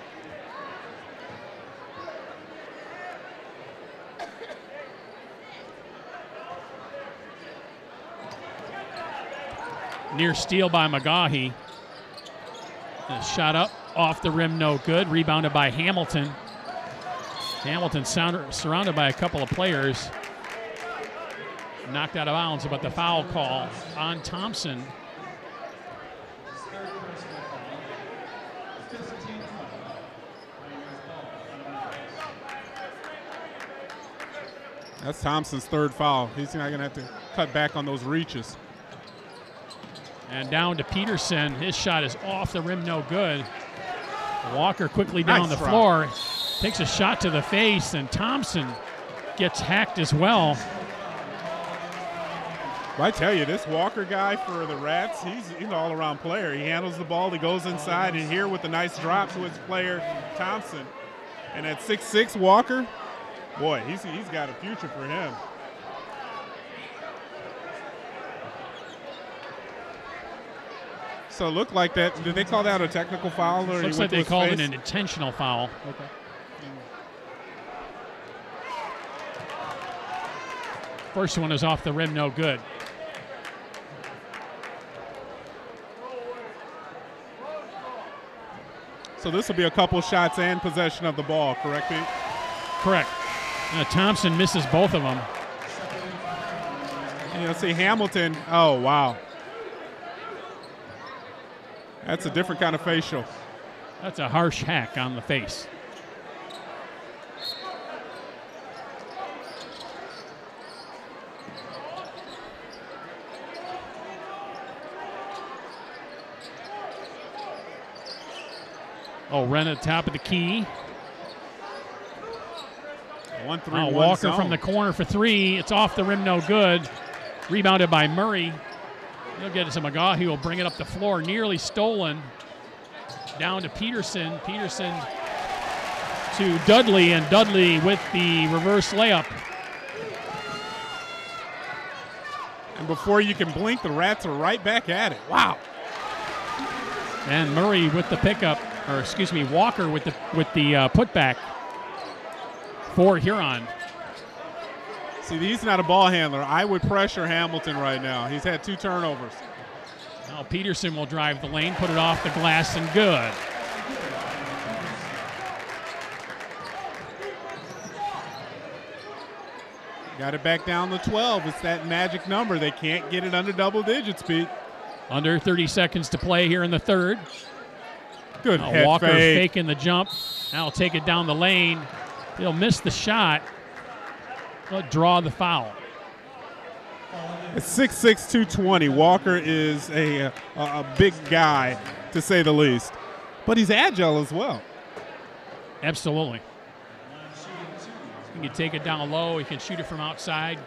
B: Near steal by McGahee. Shot up off the rim, no good. Rebounded by Hamilton. Hamilton surrounded by a couple of players. Knocked out of bounds, but the foul call on Thompson.
A: That's Thompson's third foul. He's not going to have to cut back on those reaches.
B: And down to Peterson. His shot is off the rim, no good. Walker quickly down the floor. Takes a shot to the face, and Thompson gets hacked as well.
A: Well, I tell you, this Walker guy for the Rats, he's an all-around player. He handles the ball, he goes inside, and here with a nice drop to his player, Thompson. And at 6'6", Walker, boy, he's got a future for him. So it looked like that. Did they call that a technical foul? Or
B: looks like they called it an intentional foul.
A: Okay.
B: First one is off the rim, no good.
A: So this will be a couple shots and possession of the ball, correct, Pete?
B: Correct. Thompson misses both of them.
A: And you'll see Hamilton. Oh, wow. That's a different kind of facial.
B: That's a harsh hack on the face. Oh, Wren at the top of the key.
A: 1-3-1
B: Walker
A: zone.
B: from the corner for three. It's off the rim, no good. Rebounded by Murray. He'll get it to McGaw. He will bring it up the floor. Nearly stolen. Down to Peterson. Peterson to Dudley, and Dudley with the reverse layup.
A: And before you can blink, the Rats are right back at it. Wow.
B: And Murray with the pickup, or excuse me, Walker with the putback for Huron.
A: See, he's not a ball handler. I would pressure Hamilton right now. He's had 2 turnovers.
B: Now Peterson will drive the lane, put it off the glass, and good.
A: Got it back down to 12. It's that magic number. They can't get it under double digits, Pete.
B: Under 30 seconds to play here in the third.
A: Good head
B: Walker
A: fake.
B: faking the jump. Now he'll take it down the lane. He'll miss the shot. He'll draw the foul.
A: At 6'6", 220, Walker is a big guy, to say the least. But he's agile as well.
B: Absolutely. He can take it down low. He can shoot it from outside.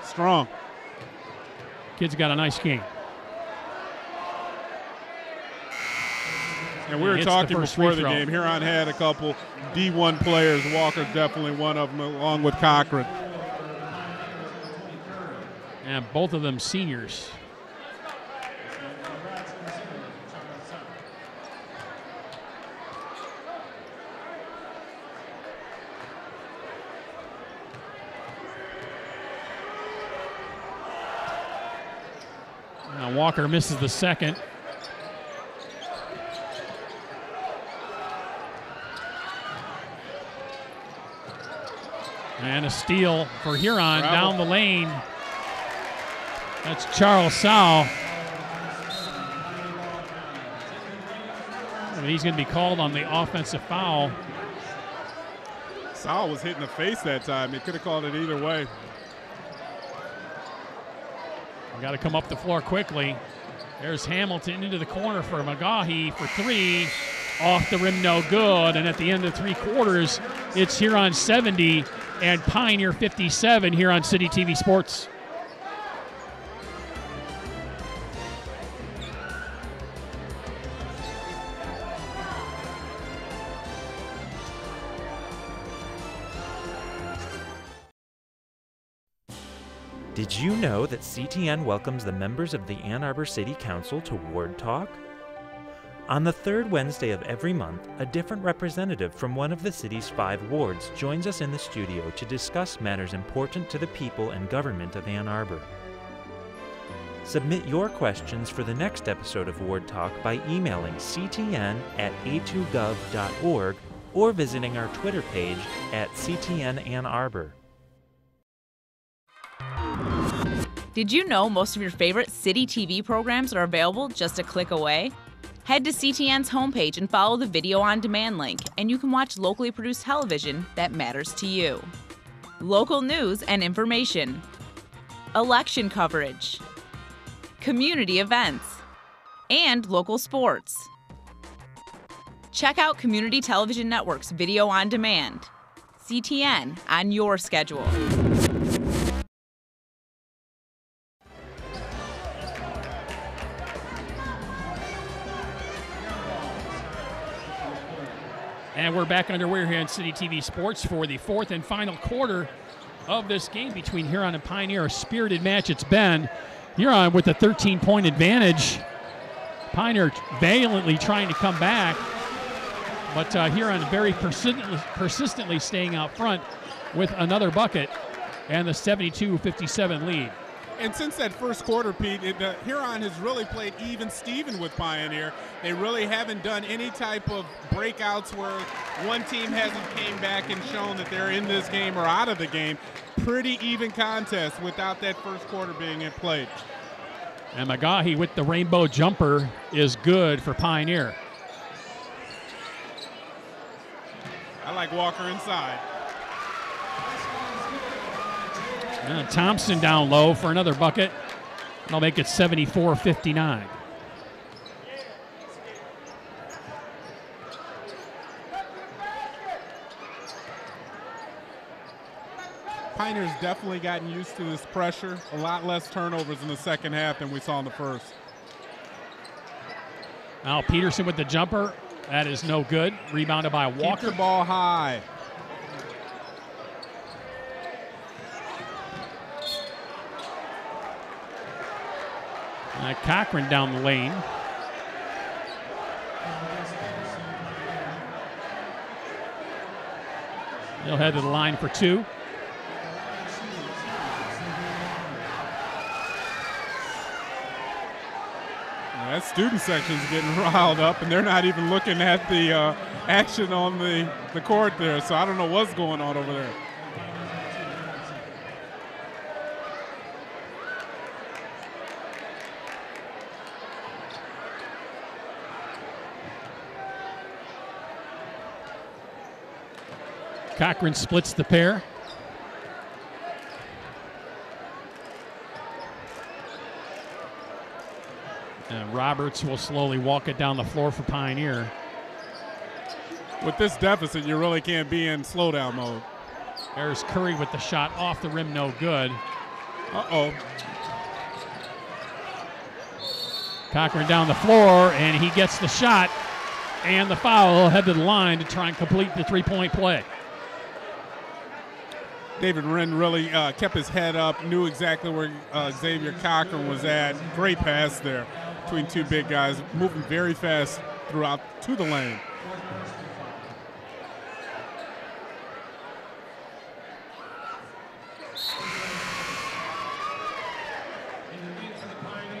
A: Strong.
B: Kid's got a nice game.
A: And we were talking before the game. Huron had a couple D1 players. Walker's definitely one of them, along with Cochran.
B: And both of them seniors. Now Walker misses the second. And a steal for Huron down the lane. That's Charles Sow. He's going to be called on the offensive foul.
A: Sow was hit in the face that time. He could have called it either way.
B: Got to come up the floor quickly. There's Hamilton into the corner for McGahee for three. Off the rim, no good. And at the end of 3 quarters, it's Huron 70 and Pioneer 57 here on City TV Sports.
J: Did you know that CTN welcomes the members of the Ann Arbor City Council to Ward Talk? On the 3rd Wednesday of every month, a different representative from one of the city's 5 wards joins us in the studio to discuss matters important to the people and government of Ann Arbor. Submit your questions for the next episode of Ward Talk by emailing ctn@a2gov.org or visiting our Twitter page at CTN Ann Arbor.
K: Did you know most of your favorite city TV programs are available just a click away? Head to CTN's homepage and follow the video on demand link, and you can watch locally produced television that matters to you. Local news and information, election coverage, community events, and local sports. Check out Community Television Network's Video on Demand. CTN on your schedule.
B: And we're back underway here on City TV Sports for the 4th and final quarter of this game between Huron and Pioneer. A spirited match it's been. Huron with a 13-point advantage. Pioneer valiantly trying to come back, but Huron very persistently staying out front with another bucket and the 72-57 lead.
A: And since that first quarter, Pete, Huron has really played even-steven with Pioneer. They really haven't done any type of breakouts where one team hasn't came back and shown that they're in this game or out of the game. Pretty even contest without that first quarter being played.
B: And McGahee with the rainbow jumper is good for Pioneer.
A: I like Walker inside.
B: And Thompson down low for another bucket. That'll make it 74-59.
A: Pioneer's definitely gotten used to this pressure. A lot less turnovers in the second half than we saw in the first.
B: Now Peterson with the jumper. That is no good. Rebounded by Walker.
A: Keep the ball high.
B: Cochran down the lane. He'll head to the line for 2.
A: That student section's getting riled up, and they're not even looking at the action on the court there, so I don't know what's going on over there.
B: Cochran splits the pair. And Roberts will slowly walk it down the floor for Pioneer.
A: With this deficit, you really can't be in slowdown mode.
B: There's Curry with the shot off the rim, no good.
A: Uh-oh.
B: Cochran down the floor, and he gets the shot and the foul. Head to the line to try and complete the three-point play.
A: David Wren really kept his head up, knew exactly where Xavier Cochran was at. Great pass there between two big guys, moving very fast throughout to the lane.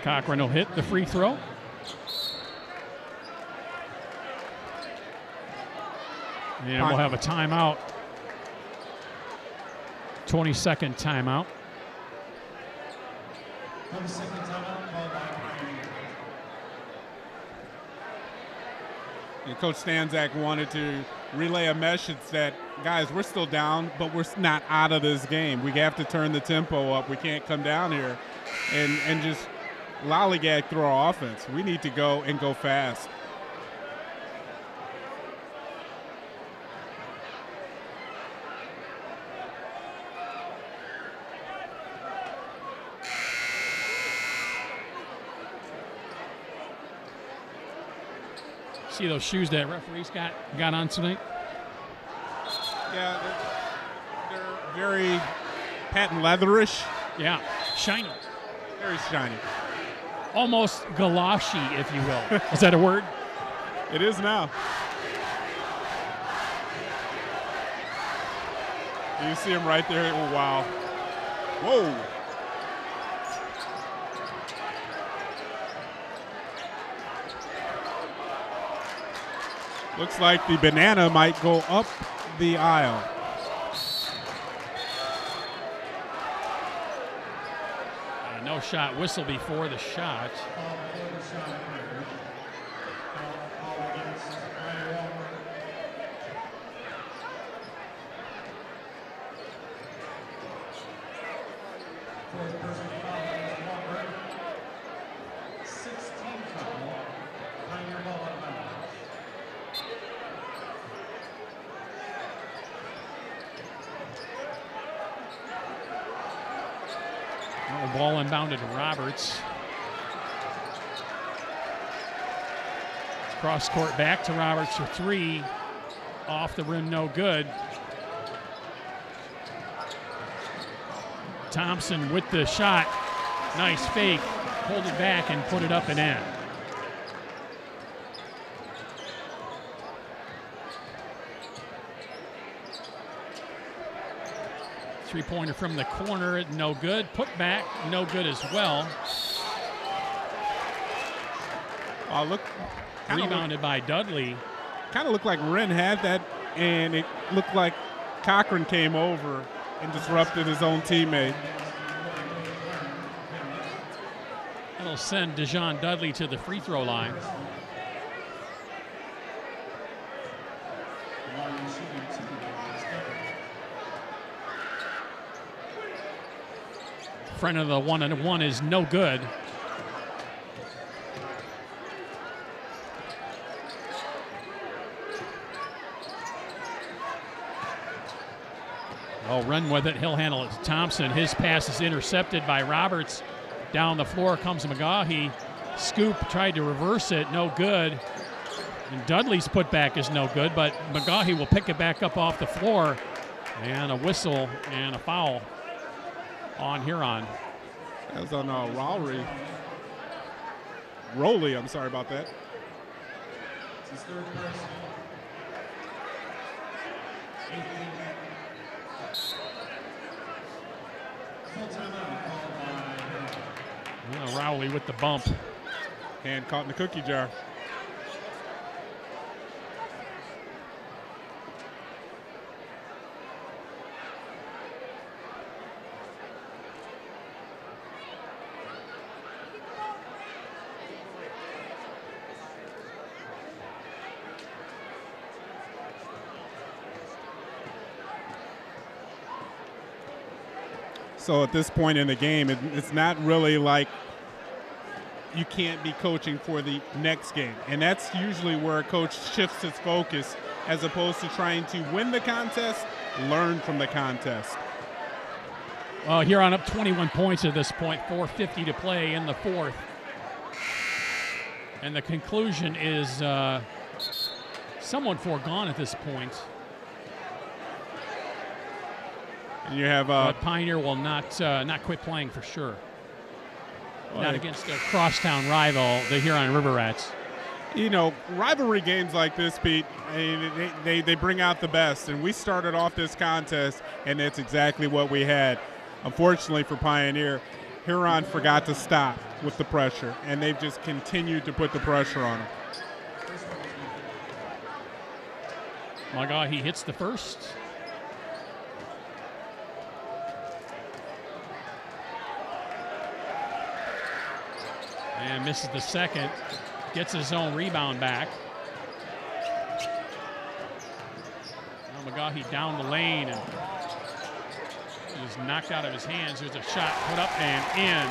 B: Cochran will hit the free throw. And we'll have a timeout. 20-second timeout.
A: And Coach Stanzak wanted to relay a message that, guys, we're still down, but we're not out of this game. We have to turn the tempo up. We can't come down here and just lollygag through our offense. We need to go and go fast.
B: See those shoes that referees got on tonight?
A: Yeah, they're very patent leatherish.
B: Yeah, shiny.
A: Very shiny.
B: Almost galoshy, if you will. Is that a word?
A: It is now. You see him right there. Oh, wow. Whoa. Looks like the banana might go up the aisle.
B: No shot whistle before the shot. Ball inbounded to Roberts. Cross court back to Roberts for three. Off the rim, no good. Thompson with the shot. Nice fake. Pulled it back and put it up and in. Three-pointer from the corner, no good. Put back, no good as well.
A: Look.
B: Rebounded by Dudley.
A: Kind of looked like Wren had that, and it looked like Cochran came over and disrupted his own teammate.
B: That'll send Dejon Dudley to the free throw line. Front of the 1-and-1 is no good. Oh, run with it. He'll handle it. Thompson, his pass is intercepted by Roberts. Down the floor comes McGaughey. Scoop tried to reverse it, no good. And Dudley's putback is no good, but McGaughey will pick it back up off the floor. And a whistle and a foul on Huron.
A: That was on Rowley, I'm sorry about that. It's his third person.
B: Rowley with the bump.
A: Hand caught in the cookie jar. So at this point in the game, it's not really like you can't be coaching for the next game. And that's usually where a coach shifts his focus as opposed to trying to win the contest, learn from the contest.
B: Well, Huron up 21 points at this point, 4:50 to play in the fourth. And the conclusion is somewhat foregone at this point.
A: And you have
B: but Pioneer will not quit playing for sure. Not against a crosstown rival, the Huron River Rats.
A: You know, rivalry games like this, Pete, they bring out the best. And we started off this contest, and that's exactly what we had. Unfortunately for Pioneer, Huron forgot to stop with the pressure, and they've just continued to put the pressure on them.
B: My God, he hits the first. And misses the second. Gets his own rebound back. Now McGahee down the lane and is knocked out of his hands. There's a shot put up and in.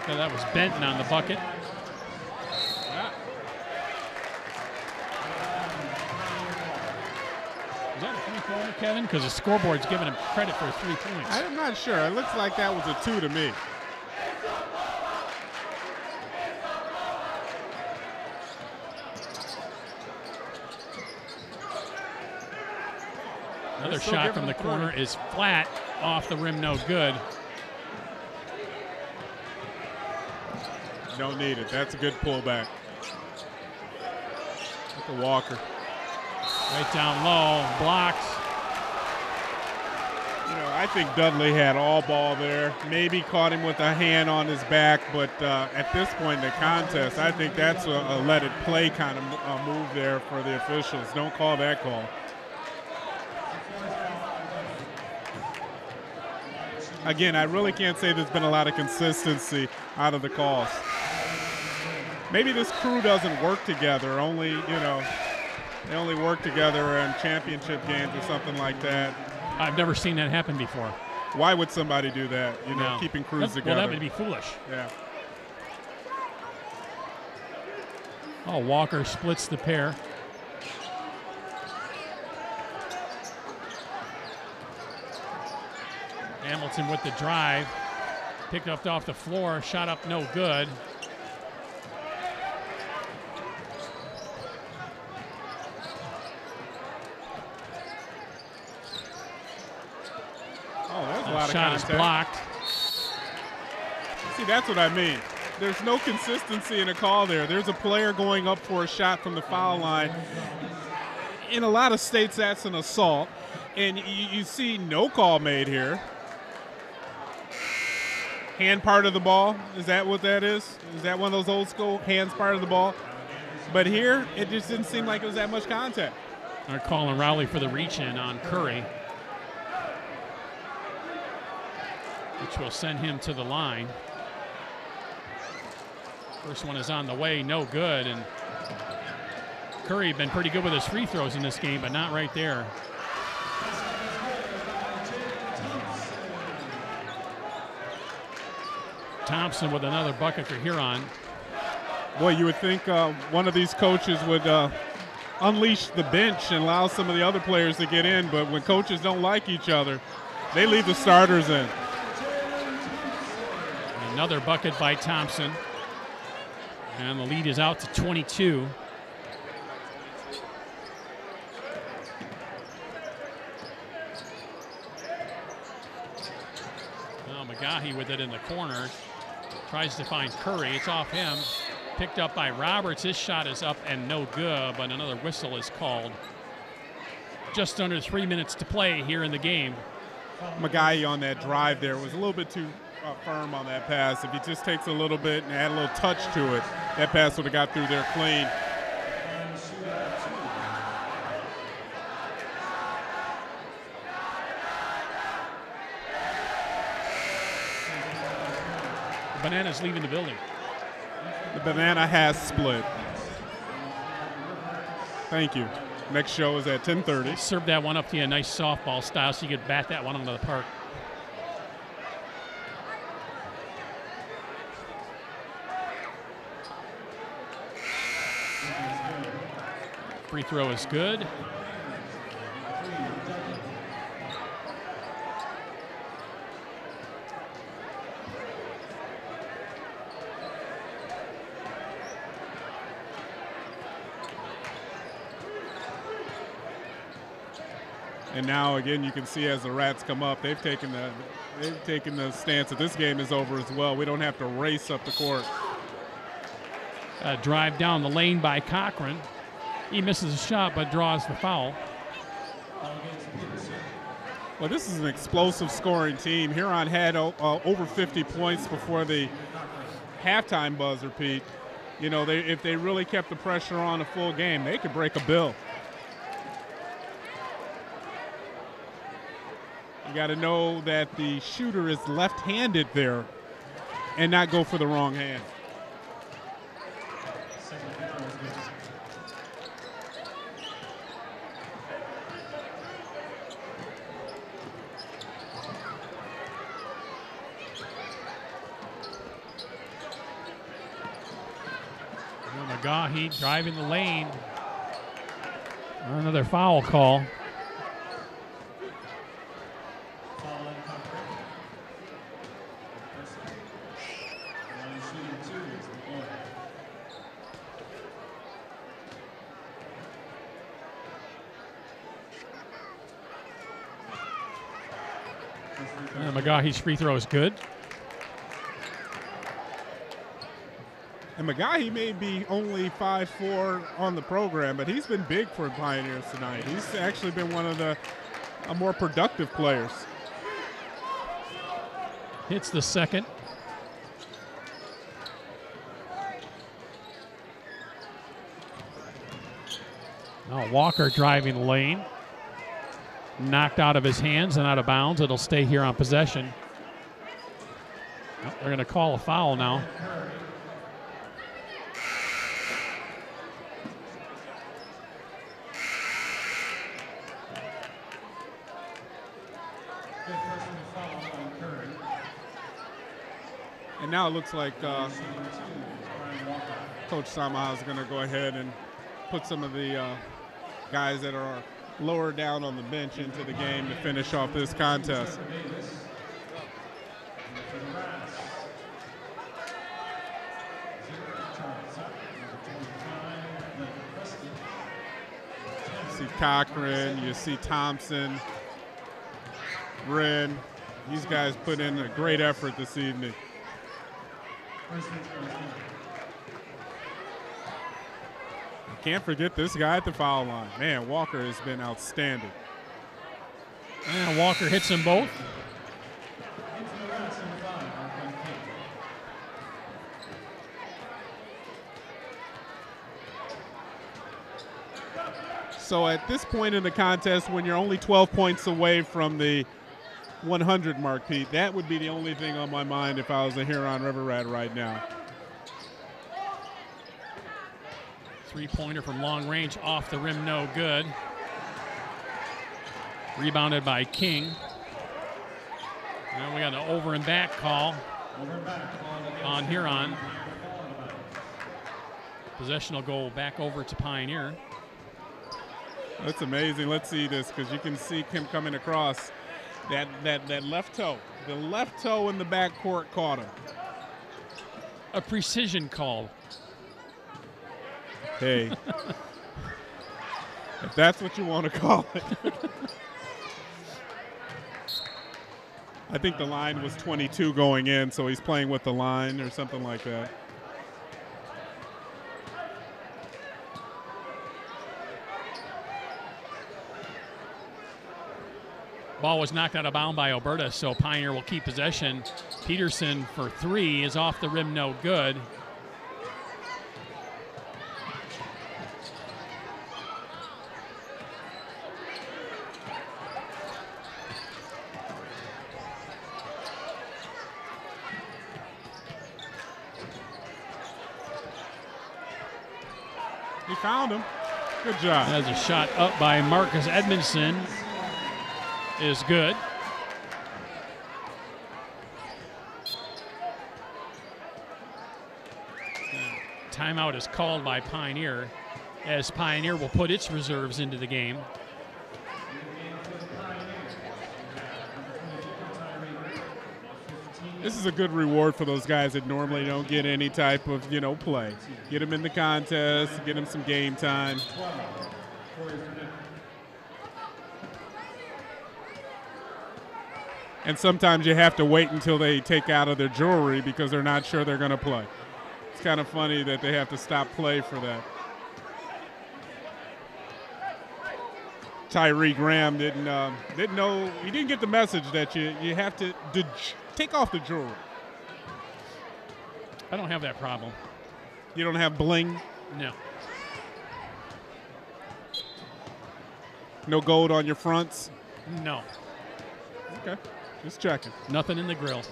B: Okay, that was Benton on the bucket.
A: Yeah.
B: Is that a three-pointer, Kevin? Because the scoreboard's giving him credit for 3 points.
A: I'm not sure. It looks like that was a 2 to me.
B: Another shot from the corner is flat, off the rim, no good.
A: Don't need it. That's a good pullback. Look at Walker.
B: Right down low, blocked.
A: You know, I think Dudley had all ball there. Maybe caught him with a hand on his back, but at this point in the contest, I think that's a let it play kind of move there for the officials. Don't call that call. Again, I really can't say there's been a lot of consistency out of the calls. Maybe this crew doesn't work together. Only, you know, they only work together in championship games or something like that.
B: I've never seen that happen before.
A: Why would somebody do that? You know,
B: No.
A: keeping crews together.
B: Well, that would be foolish.
A: Yeah.
B: Oh, Walker splits the pair. Hamilton with the drive. Picked up off the floor, shot up no good.
A: Oh, there's a lot of
B: shot is
A: contact.
B: blocked.
A: See, that's what I mean. There's no consistency in a call there. There's a player going up for a shot from the foul line. In a lot of states, that's an assault. And you see no call made here. Hand part of the ball, is that what that is? Is that one of those old school hands part of the ball? But here, it just didn't seem like it was that much contact.
B: They're calling Rowley for the reach-in on Curry, which will send him to the line. First one is on the way, no good. And Curry been pretty good with his free throws in this game, but not right there. Thompson with another bucket for Huron.
A: Boy, you would think one of these coaches would unleash the bench and allow some of the other players to get in, but when coaches don't like each other, they leave the starters in.
B: Another bucket by Thompson. And the lead is out to 22. Now McGahee with it in the corner. Tries to find Curry. It's off him. Picked up by Roberts. His shot is up and no good, but another whistle is called. Just under 3 minutes to play here in the game.
A: McGahee on that drive there was a little bit too firm on that pass. If he just takes a little bit and add a little touch to it, that pass would have got through there clean.
B: Banana's leaving the building.
A: The banana has split. Thank you. Next show is at 10:30.
B: Serve that one up to you, a nice softball style, so you could bat that one onto the park. Free throw is good.
A: And now again, you can see as the Rats come up, they've taken the stance that this game is over as well. We don't have to race up the court.
B: Drive down the lane by Cochran. He misses a shot but draws the foul.
A: Well, this is an explosive scoring team. Huron had over 50 points before the halftime buzzer, Pete. You know, if they really kept the pressure on a full game, they could break a bill. You got to know that the shooter is left-handed there and not go for the wrong hand.
B: McGahee driving the lane. Another foul call. McGahee's free throw is good.
A: And McGahee may be only 5'4" on the program, but he's been big for Pioneers tonight. He's actually been one of the more productive players.
B: Hits the second. Now Walker driving the lane. Knocked out of his hands and out of bounds. It'll stay here on possession. Oh, they're going to call a foul now.
A: And now it looks like Coach Samaha is going to go ahead and put some of the guys that are lower down on the bench into the game to finish off this contest. You see Cochran, you see Thompson, Wren. These guys put in a great effort this evening. Can't forget this guy at the foul line. Man, Walker has been outstanding.
B: And Walker hits them both.
A: So at this point in the contest, when you're only 12 points away from the 100 mark, Pete, that would be the only thing on my mind if I was a Huron River Rat right now.
B: Three-pointer from long range, off the rim, no good. Rebounded by King. Now we got an over and back call on Huron. Possession will go back over to Pioneer.
A: That's amazing. Let's see this, because you can see him coming across. That left toe. The left toe in the backcourt caught him.
B: A precision call.
A: Hey, if that's what you want to call it. I think the line was 22 going in, so he's playing with the line or something like that.
B: Ball was knocked out of bounds by Alberta, so Pioneer will keep possession. Peterson for three is off the rim, no good.
A: He found him. Good job.
B: As a shot up by Marcus Edmondson is good. Timeout is called by Pioneer, as Pioneer will put its reserves into the game.
A: This is a good reward for those guys that normally don't get any type of, play. Get them in the contest, get them some game time. And sometimes you have to wait until they take out of their jewelry because they're not sure they're going to play. It's kind of funny that they have to stop play for that. Tyree Graham didn't know. He didn't get the message that you have to take off the jewelry.
B: I don't have that problem.
A: You don't have bling?
B: No.
A: No gold on your fronts?
B: No.
A: Okay, just checking.
B: Nothing in the grill.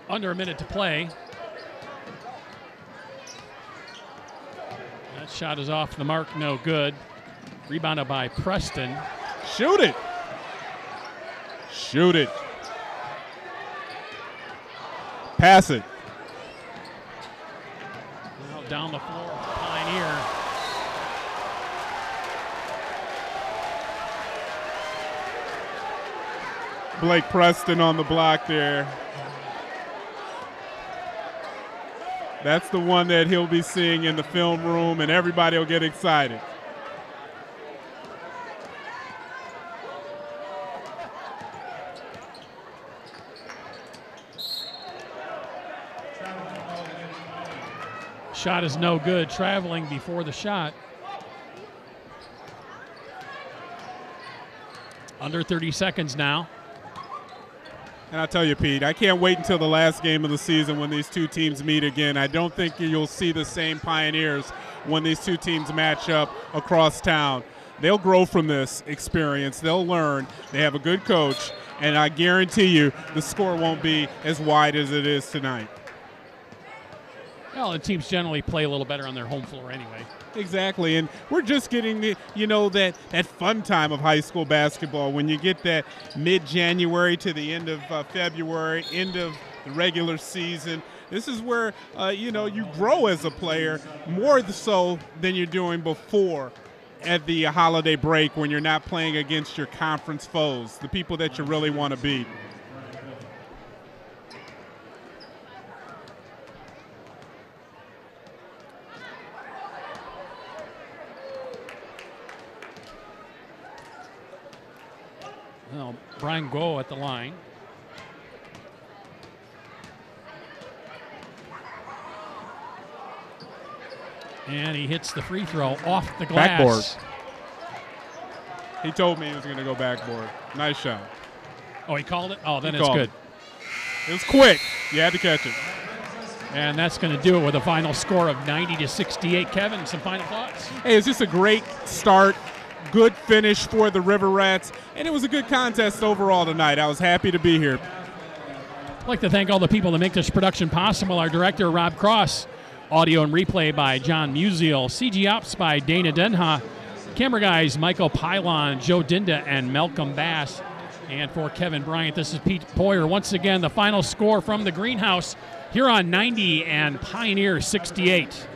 B: Under a minute to play. That shot is off the mark, no good. Rebounded by Preston.
A: Shoot it. Shoot it. Pass it.
B: Now down the floor, Pioneer.
A: Blake Preston on the block there. That's the one that he'll be seeing in the film room, and everybody will get excited.
B: Shot is no good, traveling before the shot. Under 30 seconds now.
A: And I tell you, Pete, I can't wait until the last game of the season when these two teams meet again. I don't think you'll see the same Pioneers when these two teams match up across town. They'll grow from this experience. They'll learn. They have a good coach, and I guarantee you the score won't be as wide as it is tonight.
B: Well, the teams generally play a little better on their home floor anyway.
A: Exactly, and we're just getting the, that fun time of high school basketball when you get that mid-January to the end of February, end of the regular season. This is where, you grow as a player more so than you're doing before at the holiday break when you're not playing against your conference foes, the people that you really want to beat.
B: Well, Brian Go at the line. And he hits the free throw off the glass.
A: Backboard. He told me he was going to go backboard. Nice shot.
B: Oh, he called it? Oh, then it's good.
A: It was quick. You had to catch it.
B: And that's going to do it with a final score of 90-68. Kevin, some final thoughts?
A: Hey, it's just a great start. Good finish for the River Rats, and it was a good contest overall tonight. I was happy to be here.
B: I'd like to thank all the people that make this production possible. Our director, Rob Cross. Audio and replay by John Musial. CG Ops by Dana Denha. Camera guys, Michael Pylon, Joe Dinda, and Malcolm Bass. And for Kevin Bryant, this is Pete Poyer. Once again, the final score from the greenhouse, Huron 90 and Pioneer 68.